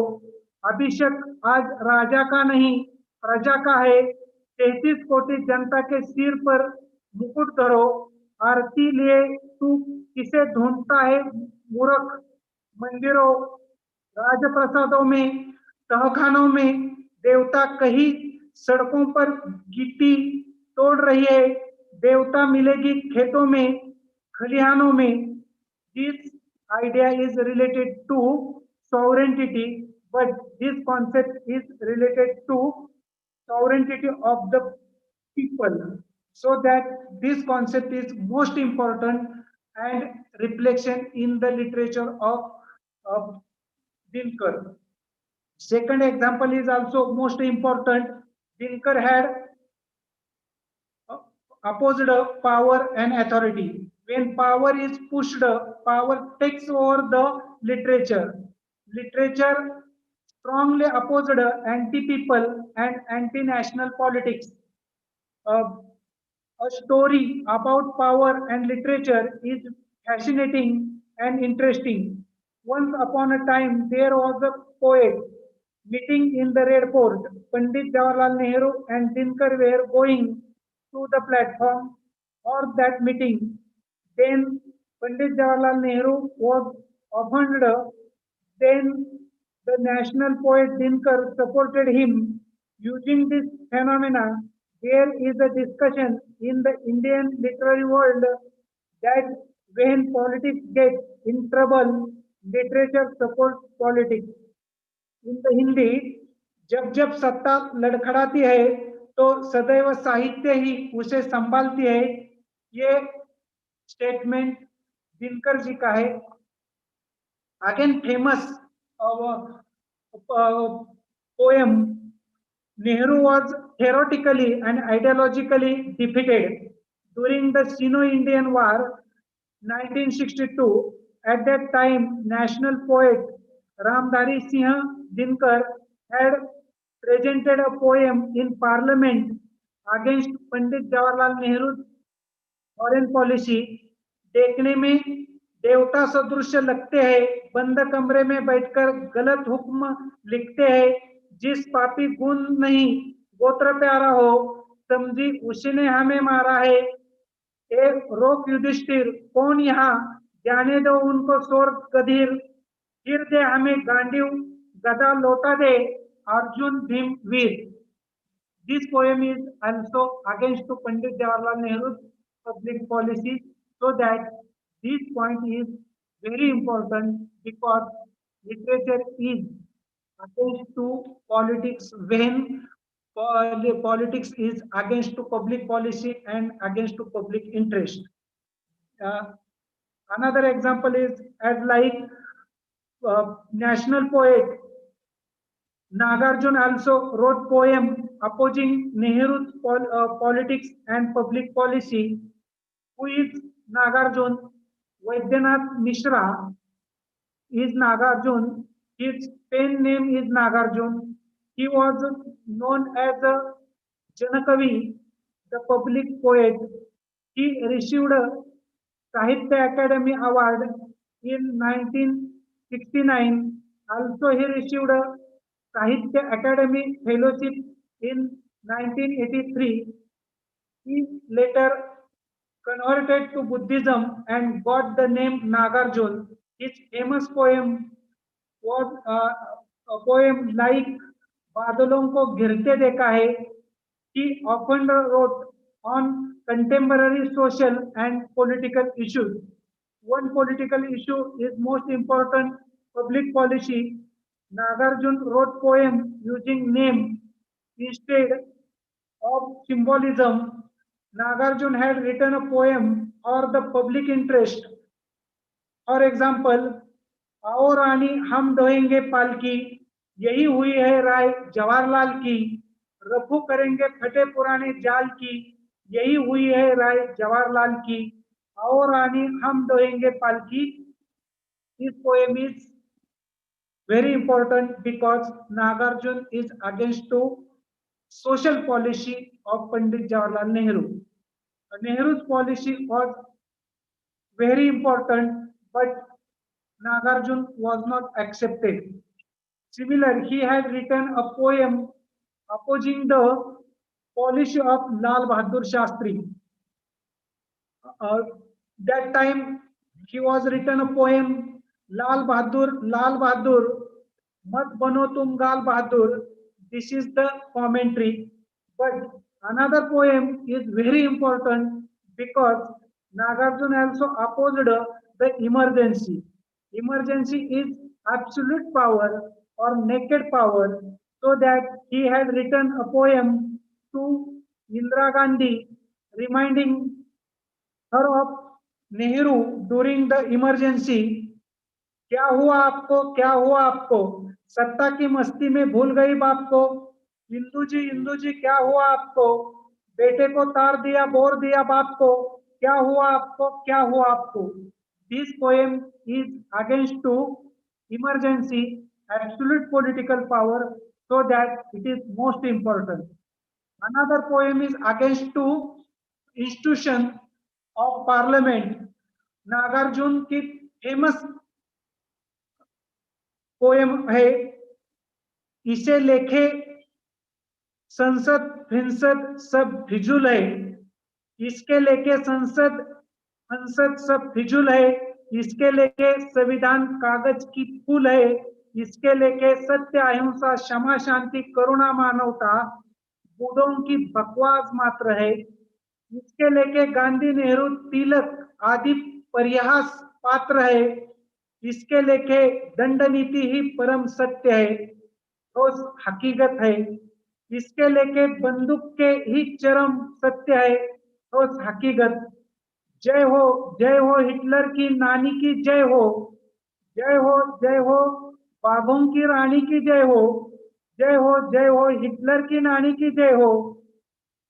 अभिषेक आज राजा का नहीं प्रजा का है 33 कोटि जनता के सिर पर मुकुट धरो आरती लिए तू किसे ढूंढता है मूर्ख मंदिरों राजप्रसादों में तहखानों में देवता कहीं सड़कों पर गिट्टी तोड़ रही है देवता मिलेगी खेतों में खलिहानों में this idea is related to sovereignty but this concept is related to sovereignty of the people so that this concept is most important and reflection in the literature of Dinkar. Second example is also most important. Dinkar had opposed power and authority. When power is pushed, power takes over the literature. Literature strongly opposed anti-people and anti-national politics. A story about power and literature is fascinating and interesting. Once upon a time, there was a poet meeting in the Red Fort. Pandit Jawaharlal Nehru and Dinkar were going to the platform for that meeting. Then Pandit Jawaharlal Nehru was offended. Then the national poet Dinkar supported him. Using this phenomena, there is a discussion in the Indian literary world that when politics get in trouble, literature supports politics. In the Hindi, जब जब सत्ता लड़खड़ाती है तो सदैव साहित्य ही उसे संभालती है ये स्टेटमेंट दिनकर जी का है again famous poem Nehru was theoretically and ideologically defeated during the Sino-Indian War 1962. At that time, national poet Ramdhari Singh Dinkar had presented a poem in Parliament against Pandit Jawaharlal Nehru's foreign policy. देखने में देवता सदृश लगते हैं बंद कमरे में बैठकर गलत हुक्म लिखते हैं जिस पापी गुण नहीं गोत्र प्यारा हो समझी उसी ने हमें मारा है एक रोक युधिष्ठिर कौन यहाँ जाने दो उनको स्वर्ग गधीर फिर दे हमें गांडीव गदा लौटा दे अर्जुन भीम वीर This poem is also against to Pandit Jawaharlal Nehru's public policy so that this point is very important because literature is against to politics when politics is against to public policy and against to public interest. Another example is as like national poet Nagarjuna also wrote poem opposing Nehru's politics and public policy. Who is Nagarjuna? Vaidyanath Mishra is Nagarjuna. His pen name is Nagarjuna. He was known as a Janakavi, the public poet. He received a Sahitya Academy Award in 1969. Also, he received a Sahitya Academy Fellowship in 1983. He later converted to Buddhism and got the name Nagarjuna. His famous poem was a poem like बादलों को घिरते देखा है. He often wrote on contemporary social and political issues. One political issue is most important public policy. Nagarjuna wrote poem using name instead of symbolism. Nagarjuna had written a poem for the public interest. For example, आओ रानी हम ढोएंगे पालकी, यही हुई है राय जवाहरलाल की. रफू करेंगे फटे पुराने जाल की, यही हुई है राय जवाहरलाल की. आओ रानी हम ढोएंगे पालकी. This poem is very important because Nagarjuna is against to social policy of Pandit Jawaharlal Nehru. Nehru's policy was very important, but Nagarjuna was not accepted. Similar, he had written a poem opposing the policy of Lal Bahadur Shastri. That time, he was written a poem, Lal Bahadur, mat bano tum Gal Bahadur. This is the commentary. But another poem is very important because Nagarjuna also opposed the emergency. Emergency is absolute power or naked power, so that he had written a poem to Indira Gandhi reminding her of Nehru during the emergency. क्या हुआ आपको सत्ता की मस्ती में भूल गई बाप को. इंदू जी क्या हुआ आपको, बेटे को तार दिया बोर दिया बाप को. क्या हुआ आपको. This poem is against to emergency, absolute political power, so that it is most important. Another poem is against to institution of parliament. Nagarjuna की फेमस पोएम है, इसे लेखे संसद सब फिजूल है. इसके लेके संसद सब फिजूल है. इसके लेके संविधान कागज की फूल है. इसके लेके सत्य अहिंसा क्षमा शांति करुणा मानवता बूढ़ों की बकवास मात्र है. इसके लेके गांधी नेहरू तिलक आदि परिहास पात्र है. इसके लेके दंड नीति ही परम सत्य है, ठोस हकीकत है. इसके लेके बंदूक के ही चरम सत्य है, ठोस हकीकत. जय हो हिटलर की नानी की जय हो. जय हो बाघों की रानी की जय हो. जय हो हिटलर की नानी की जय हो.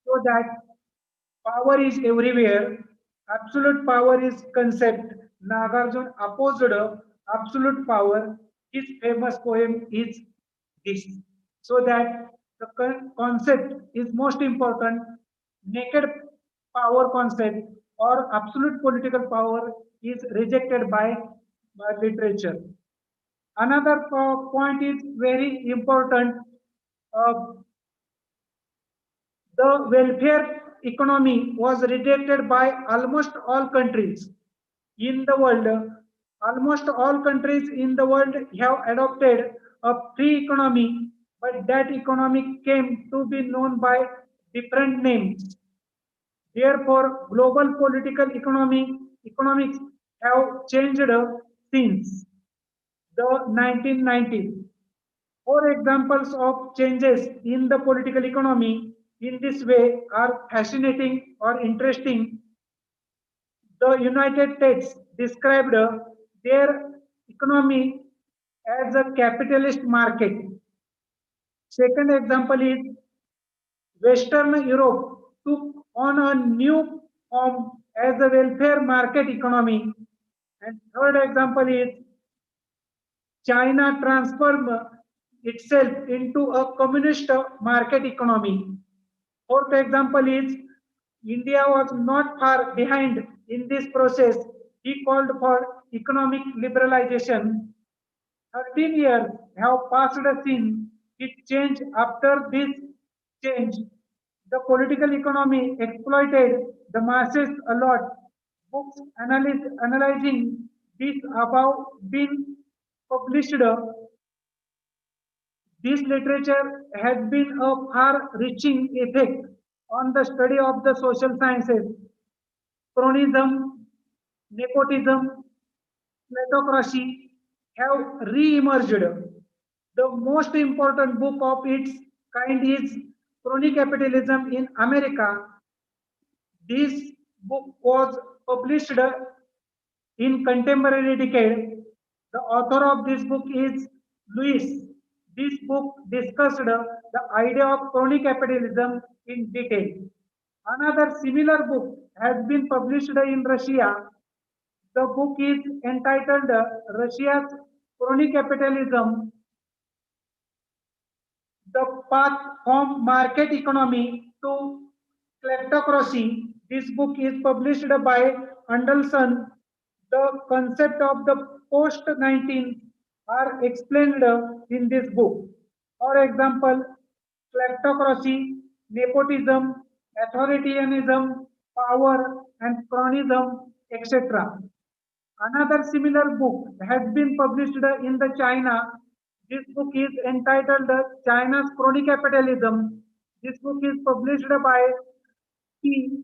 So that power is everywhere. Absolute power is concept. Nagarjuna opposed absolute power. His famous poem is this. So that the concept is most important. Naked power concept or absolute political power is rejected by literature. Another point is very important. The welfare economy was rejected by almost all countries in the world. Almost all countries in the world have adopted a free economy, but that economy came to be known by different names. Therefore, global political economics have changed since the 1990s. 4 examples of changes in the political economy in this way are fascinating or interesting. The United States described their economy as a capitalist market. Second example is Western Europe took on a new form as a welfare market economy. And third example is China transformed itself into a communist market economy. Fourth example is India was not far behind in this process. He called for economic liberalization. 13 years have passed since it changed. After this change, the political economy exploited the masses a lot. Books analyzing this above been published. This literature has been a far-reaching effect on the study of the social sciences. Cronyism, nepotism, plutocracy have re-emerged. The most important book of its kind is Crony Capitalism in America. This book was published in contemporary decade. The author of this book is Lewis. This book discussed the idea of crony capitalism in detail. Another similar book has been published in Russia. The book is entitled Russia's Crony Capitalism, the Path from Market Economy to Kleptocracy. This book is published by Anderson. The concept of the post-19 are explained in this book. For example, kleptocracy, nepotism, authoritarianism, power, and cronyism, etc. Another similar book has been published in the China. This book is entitled China's Crony Capitalism. This book is published by P.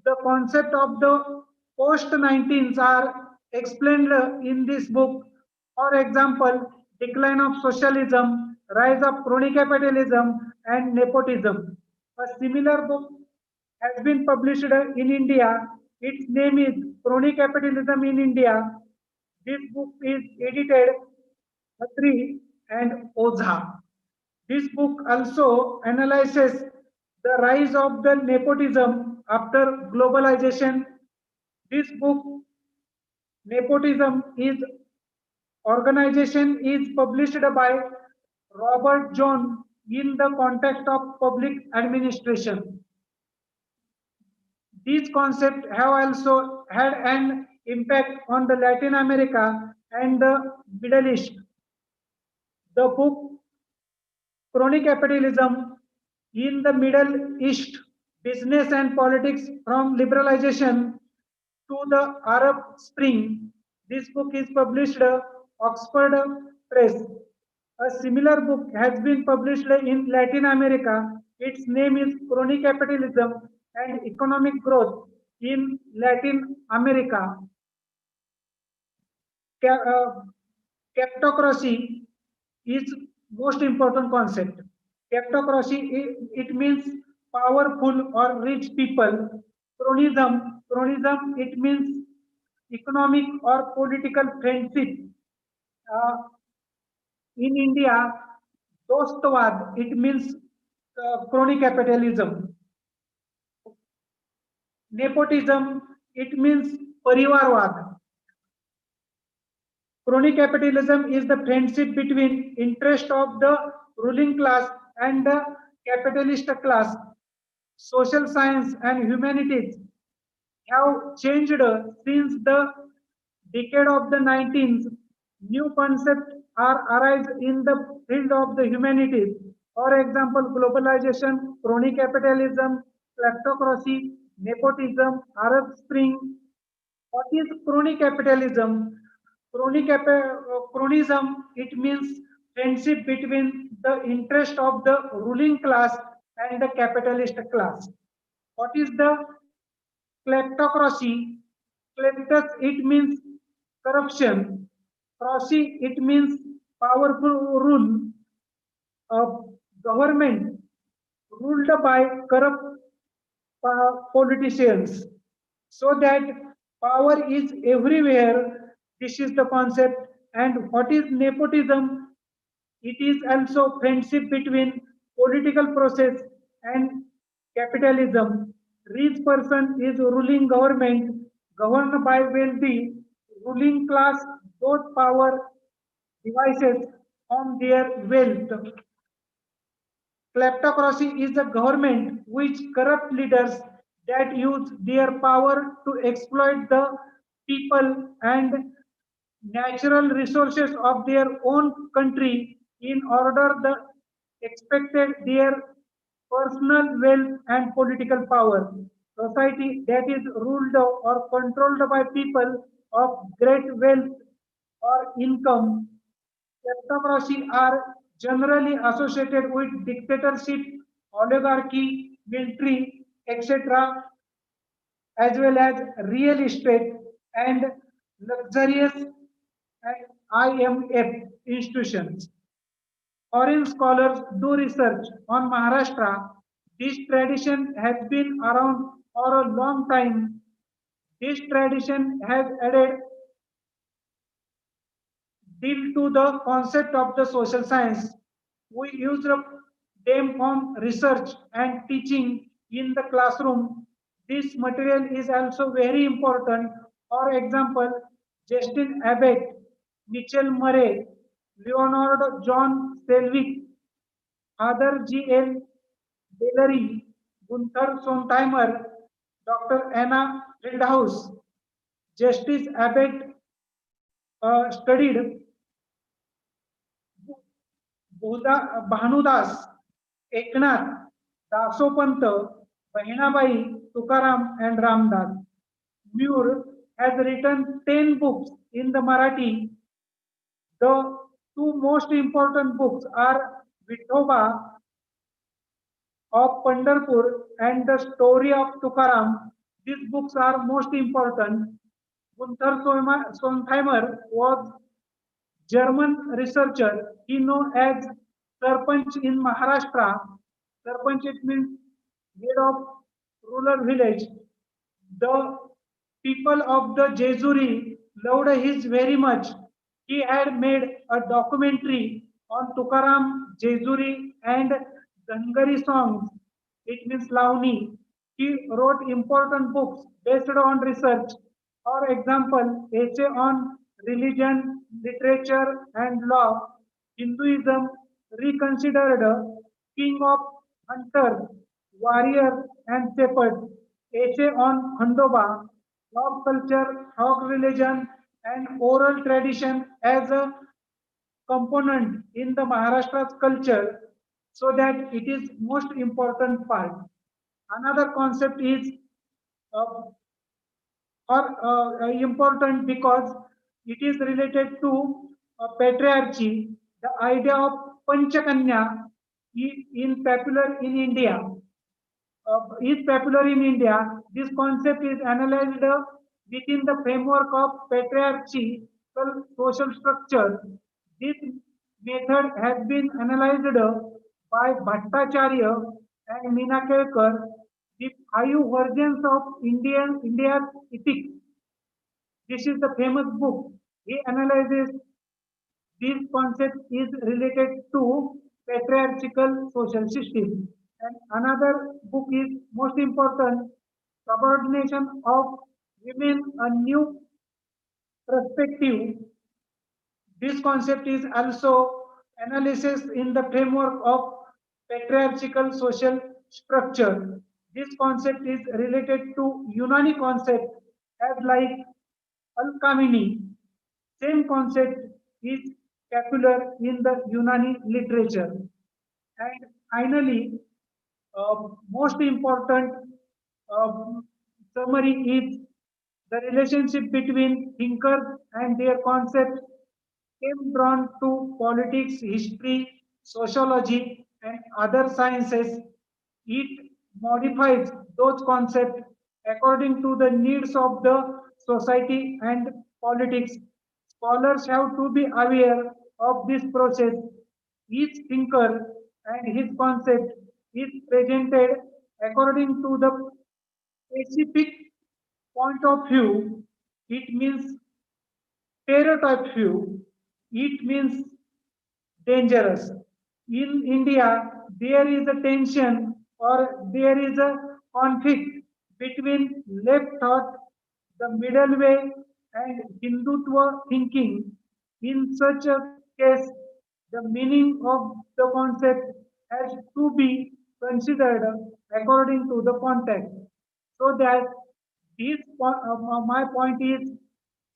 The concept of the post-19s are explained in this book. For example, decline of socialism, rise of crony capitalism, and nepotism. A similar book has been published in India. Its name is Crony Capitalism in India. This book is edited Khatri and Ozha. This book also analyzes the rise of the nepotism after globalization. This book, Nepotism is Organization, is published by Robert John in the context of public administration. These concepts have also had an impact on the Latin America and the Middle East. The book Crony Capitalism in the Middle East, Business and Politics from Liberalization to the Arab Spring. This book is published Oxford Press. A similar book has been published in Latin America. Its name is Crony Capitalism and Economic Growth in Latin America. Kleptocracy is most important concept. Kleptocracy, it means powerful or rich people. Cronyism, it means economic or political friendship. In India, Dostwad, it means crony capitalism. Nepotism, it means parivarwad. Crony capitalism is the friendship between interest of the ruling class and the capitalist class. Social science and humanities have changed since the decade of the 19th. New concepts are arise in the field of the humanities. For example, globalization, crony capitalism, kleptocracy, nepotism, Arab Spring. What is crony capitalism? Cronyism, it means friendship between the interest of the ruling class and the capitalist class. What is the kleptocracy? Kleptos, it means corruption. Cracy, it means powerful rule. Government ruled by corrupt politicians, so that Power is everywhere. This is the concept. And what is nepotism? It is also friendship between political process and capitalism. Rich person is ruling government, governed by wealthy ruling class, both power devices on their wealth. Kleptocracy is a government which corrupt leaders that use their power to exploit the people and natural resources of their own country in order the expected their personal wealth and political power. Society that is ruled or controlled by people of great wealth or income. Kleptocracy are generally associated with dictatorship, oligarchy, military, etc., as well as real estate and luxurious and IMF institutions. Foreign scholars do research on Maharashtra. This tradition has been around for a long time. This tradition has added deal to the concept of the social science. We use them on research and teaching in the classroom. This material is also very important. For example, Justin Abbott, Mitchell Murray, Leonard John Selwick, Father G.L. Dellery, Gunther Sontheimer, Dr. Anna Fieldhouse. Justice Abbott studied Bhanudas, Eknath, Dasopant, Bahinabai, Tukaram, and Ramdas. Muir has written 10 books in the Marathi. The two most important books are Vithoba of Pandharpur and the story of Tukaram. These books are most important. Gunther Sontheimer was German researcher. He known as Sarpanch in Maharashtra. Sarpanch it means head of rural village. The people of the Jejuri loved his very much. He had made a documentary on Tukaram, Jejuri and Dangari songs. It means Lavani. He wrote important books based on research. For example, essay on religion, literature and law, Hinduism reconsidered, king of hunters, warriors and shepherds, essay on Khandoba, dog culture, dog religion and oral tradition as a component in the Maharashtra's culture, so that it is most important part. Another concept is uh, important because it is related to patriarchy. The idea of Panchakanya in popular in India is popular in India. This concept is analyzed within the framework of patriarchal social structure. This method has been analyzed by Bhattacharya and Meenakelkar, the 5 versions of India's ethics. This is the famous book. He analyzes this concept is related to patriarchal social system. And another book is most important, Subordination of Women, a New Perspective. This concept is also analysis in the framework of patriarchal social structure. This concept is related to Unani concept as like alchemy. Same concept is popular in the Unani literature. And finally, most important uh, summary is the relationship between thinkers and their concepts came drawn to politics, history, sociology, and other sciences. It modifies those concepts according to the needs of the society and politics. Scholars have to be aware of this process. Each thinker and his concept is presented according to the specific point of view it means stereotype view, it means dangerous. In India, there is a tension or there is a conflict between left thought, the middle way, and Hindutva thinking. In such a case, the meaning of the concept has to be considered according to the context. So that my point is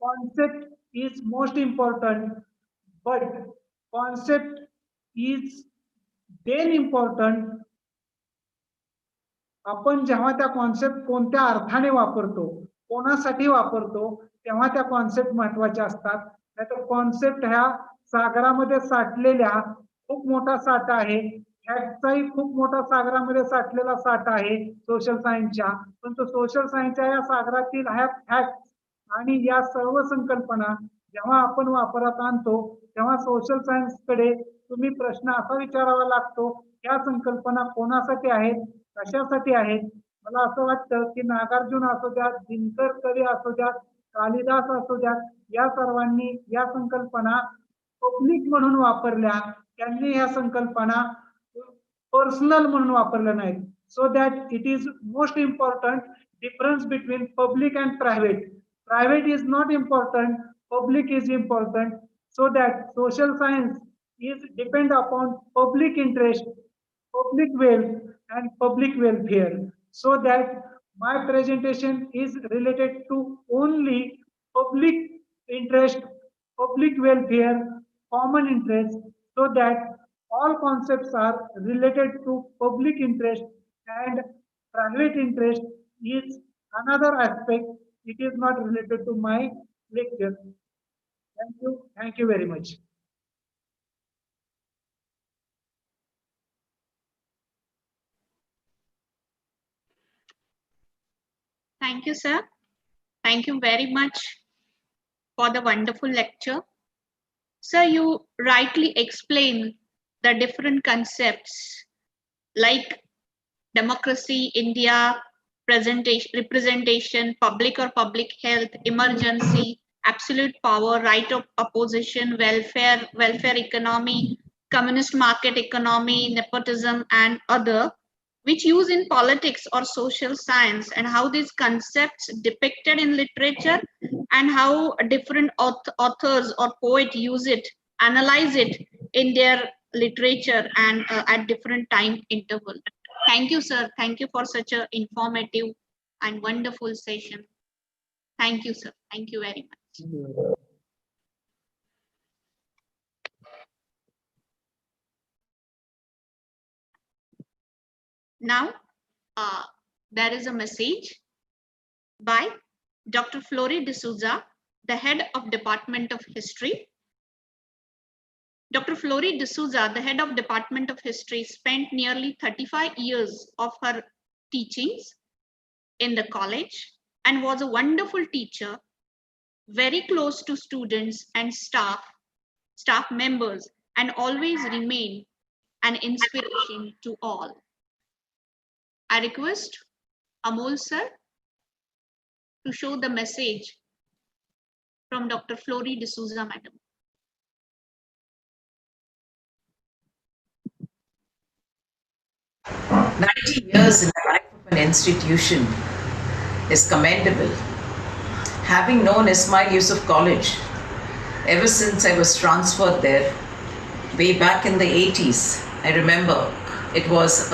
concept is most important, but concept is then important आपण जेव्हा त्या concept कोणत्या अर्थाने वापरतो, कोणासाठी वापरतो, तेव्हा त्या कॉन्सेप्ट महत्वाच्या असतात. नाहीतर कॉन्सेप्ट ह्या सागरामध्ये साठलेल्या खूप मोठा साठा आहे, फॅक्टचाही खूप मोठा सागरामध्ये साठलेला साठा आहे सोशल सायन्सच्या, पण तो सोशल सायन्सच्या या सागरातील ह्या फॅक्ट आणि या सर्व संकल्पना जेव्हा आपण वापरात आणतो तेव्हा सोशल सायन्स कडे तुम्ही प्रश्न असा विचारावा लागतो, या संकल्पना कोणासाठी आहेत, कशासाठी आहेत. मला असं वाटतं की नागार्जुन असू द्यात, दिनकर कवी असू द्यात, कालिदास असू द्यात, या सर्वांनी या संकल्पना पब्लिक म्हणून वापरल्या, त्यांनी ह्या संकल्पना पर्सनल म्हणून वापरल्या नाहीत. So that it is most important difference between public and private. Private is not important, public is important, so that social science is depend upon public interest, public wealth and public welfare. So that my presentation is related to only public interest, public welfare, common interest, so that all concepts are related to public interest and private interest is another aspect. It is not related to my lecture. Thank you very much. Thank you, sir. Thank you very much for the wonderful lecture. Sir, you rightly explained the different concepts like democracy, India, representation, public or public health, emergency, absolute power, right of opposition, welfare economy, communist market economy, nepotism, and other, which use in politics or social science, and how these concepts depicted in literature and how different authors or poets use it, analyze it in their literature and at different time interval. Thank you, sir. Thank you for such an informative and wonderful session. Thank you, sir. Thank you very much. Now, there is a message by Dr. Flory D'Souza, the head of Department of History. Dr. Flory D'Souza, the head of Department of History, spent nearly 35 years of her teachings in the college and was a wonderful teacher, very close to students and staff members, and always remained an inspiration to all. I request Amol sir to show the message from Dr. Flory D'Souza, madam. 90 years in the life of an institution is commendable. Having known Ismail Yusuf College ever since I was transferred there, way back in the 80s, I remember it was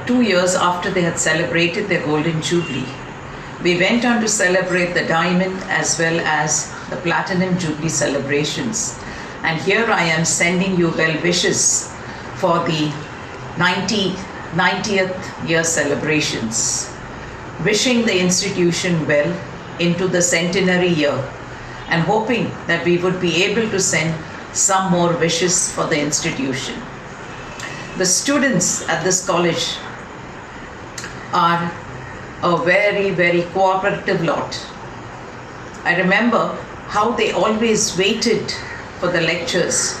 2 years after they had celebrated their Golden Jubilee. We went on to celebrate the Diamond as well as the Platinum Jubilee celebrations. And here I am sending you well wishes for the 90th year celebrations, wishing the institution well into the centenary year and hoping that we would be able to send some more wishes for the institution. The students at this college are a very, very cooperative lot. I remember how they always waited for the lectures.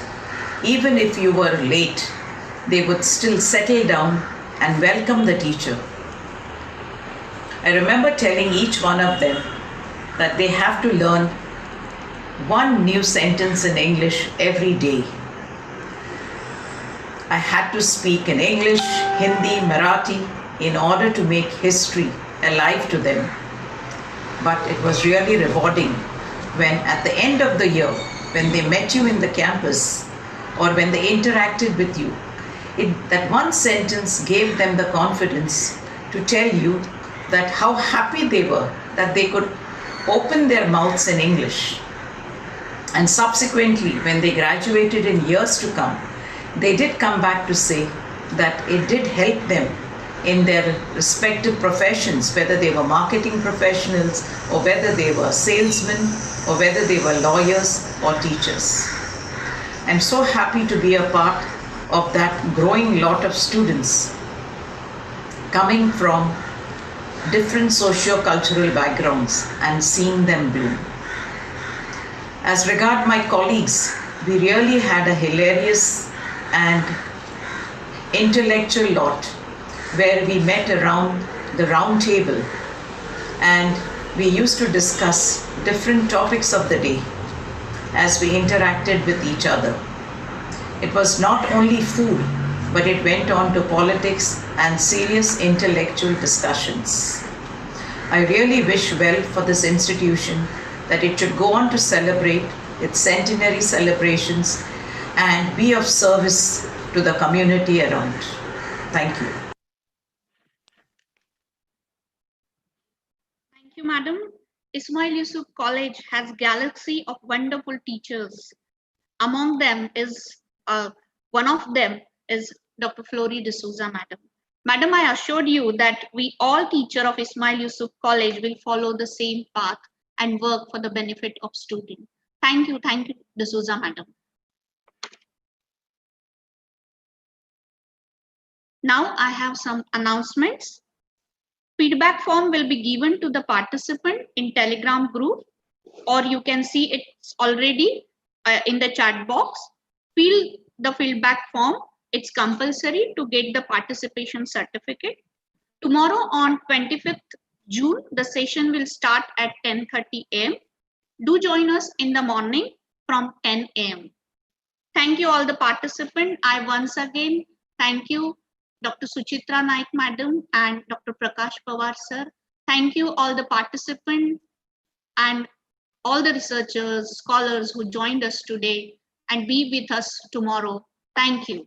Even if you were late, they would still settle down and welcome the teacher. I remember telling each one of them that they have to learn one new sentence in English every day. I had to speak in English, Hindi, Marathi in order to make history alive to them. But it was really rewarding when at the end of the year, when they met you in the campus or when they interacted with you, that one sentence gave them the confidence to tell you that how happy they were that they could open their mouths in English. And subsequently, when they graduated in years to come, they did come back to say that it did help them in their respective professions, whether they were marketing professionals or whether they were salesmen or whether they were lawyers or teachers. I'm so happy to be a part of that growing lot of students coming from different socio-cultural backgrounds and seeing them bloom. As regard my colleagues, we really had a hilarious and intellectual lot where we met around the round table and we used to discuss different topics of the day as we interacted with each other. It was not only food, but it went on to politics and serious intellectual discussions. I really wish well for this institution that it should go on to celebrate its centenary celebrations and be of service to the community around. Thank you. Thank you, Madam. Ismail Yusuf College has a galaxy of wonderful teachers. Among them is, one of them is Dr. Flory D'Souza, Madam. Madam, I assured you that we all teachers of Ismail Yusuf College will follow the same path and work for the benefit of students. Thank you, D'Souza, Madam. Now I have some announcements. Feedback form will be given to the participant in Telegram group, or you can see it's already in the chat box. Fill the feedback form. It's compulsory to get the participation certificate. Tomorrow on 25th June, the session will start at 10:30 a.m. Do join us in the morning from 10 a.m. Thank you all the participants. I once again thank you Dr. Suchitra Naik, Madam, and Dr. Prakash Pawar, Sir. Thank you all the participants and all the researchers, scholars who joined us today and be with us tomorrow. Thank you.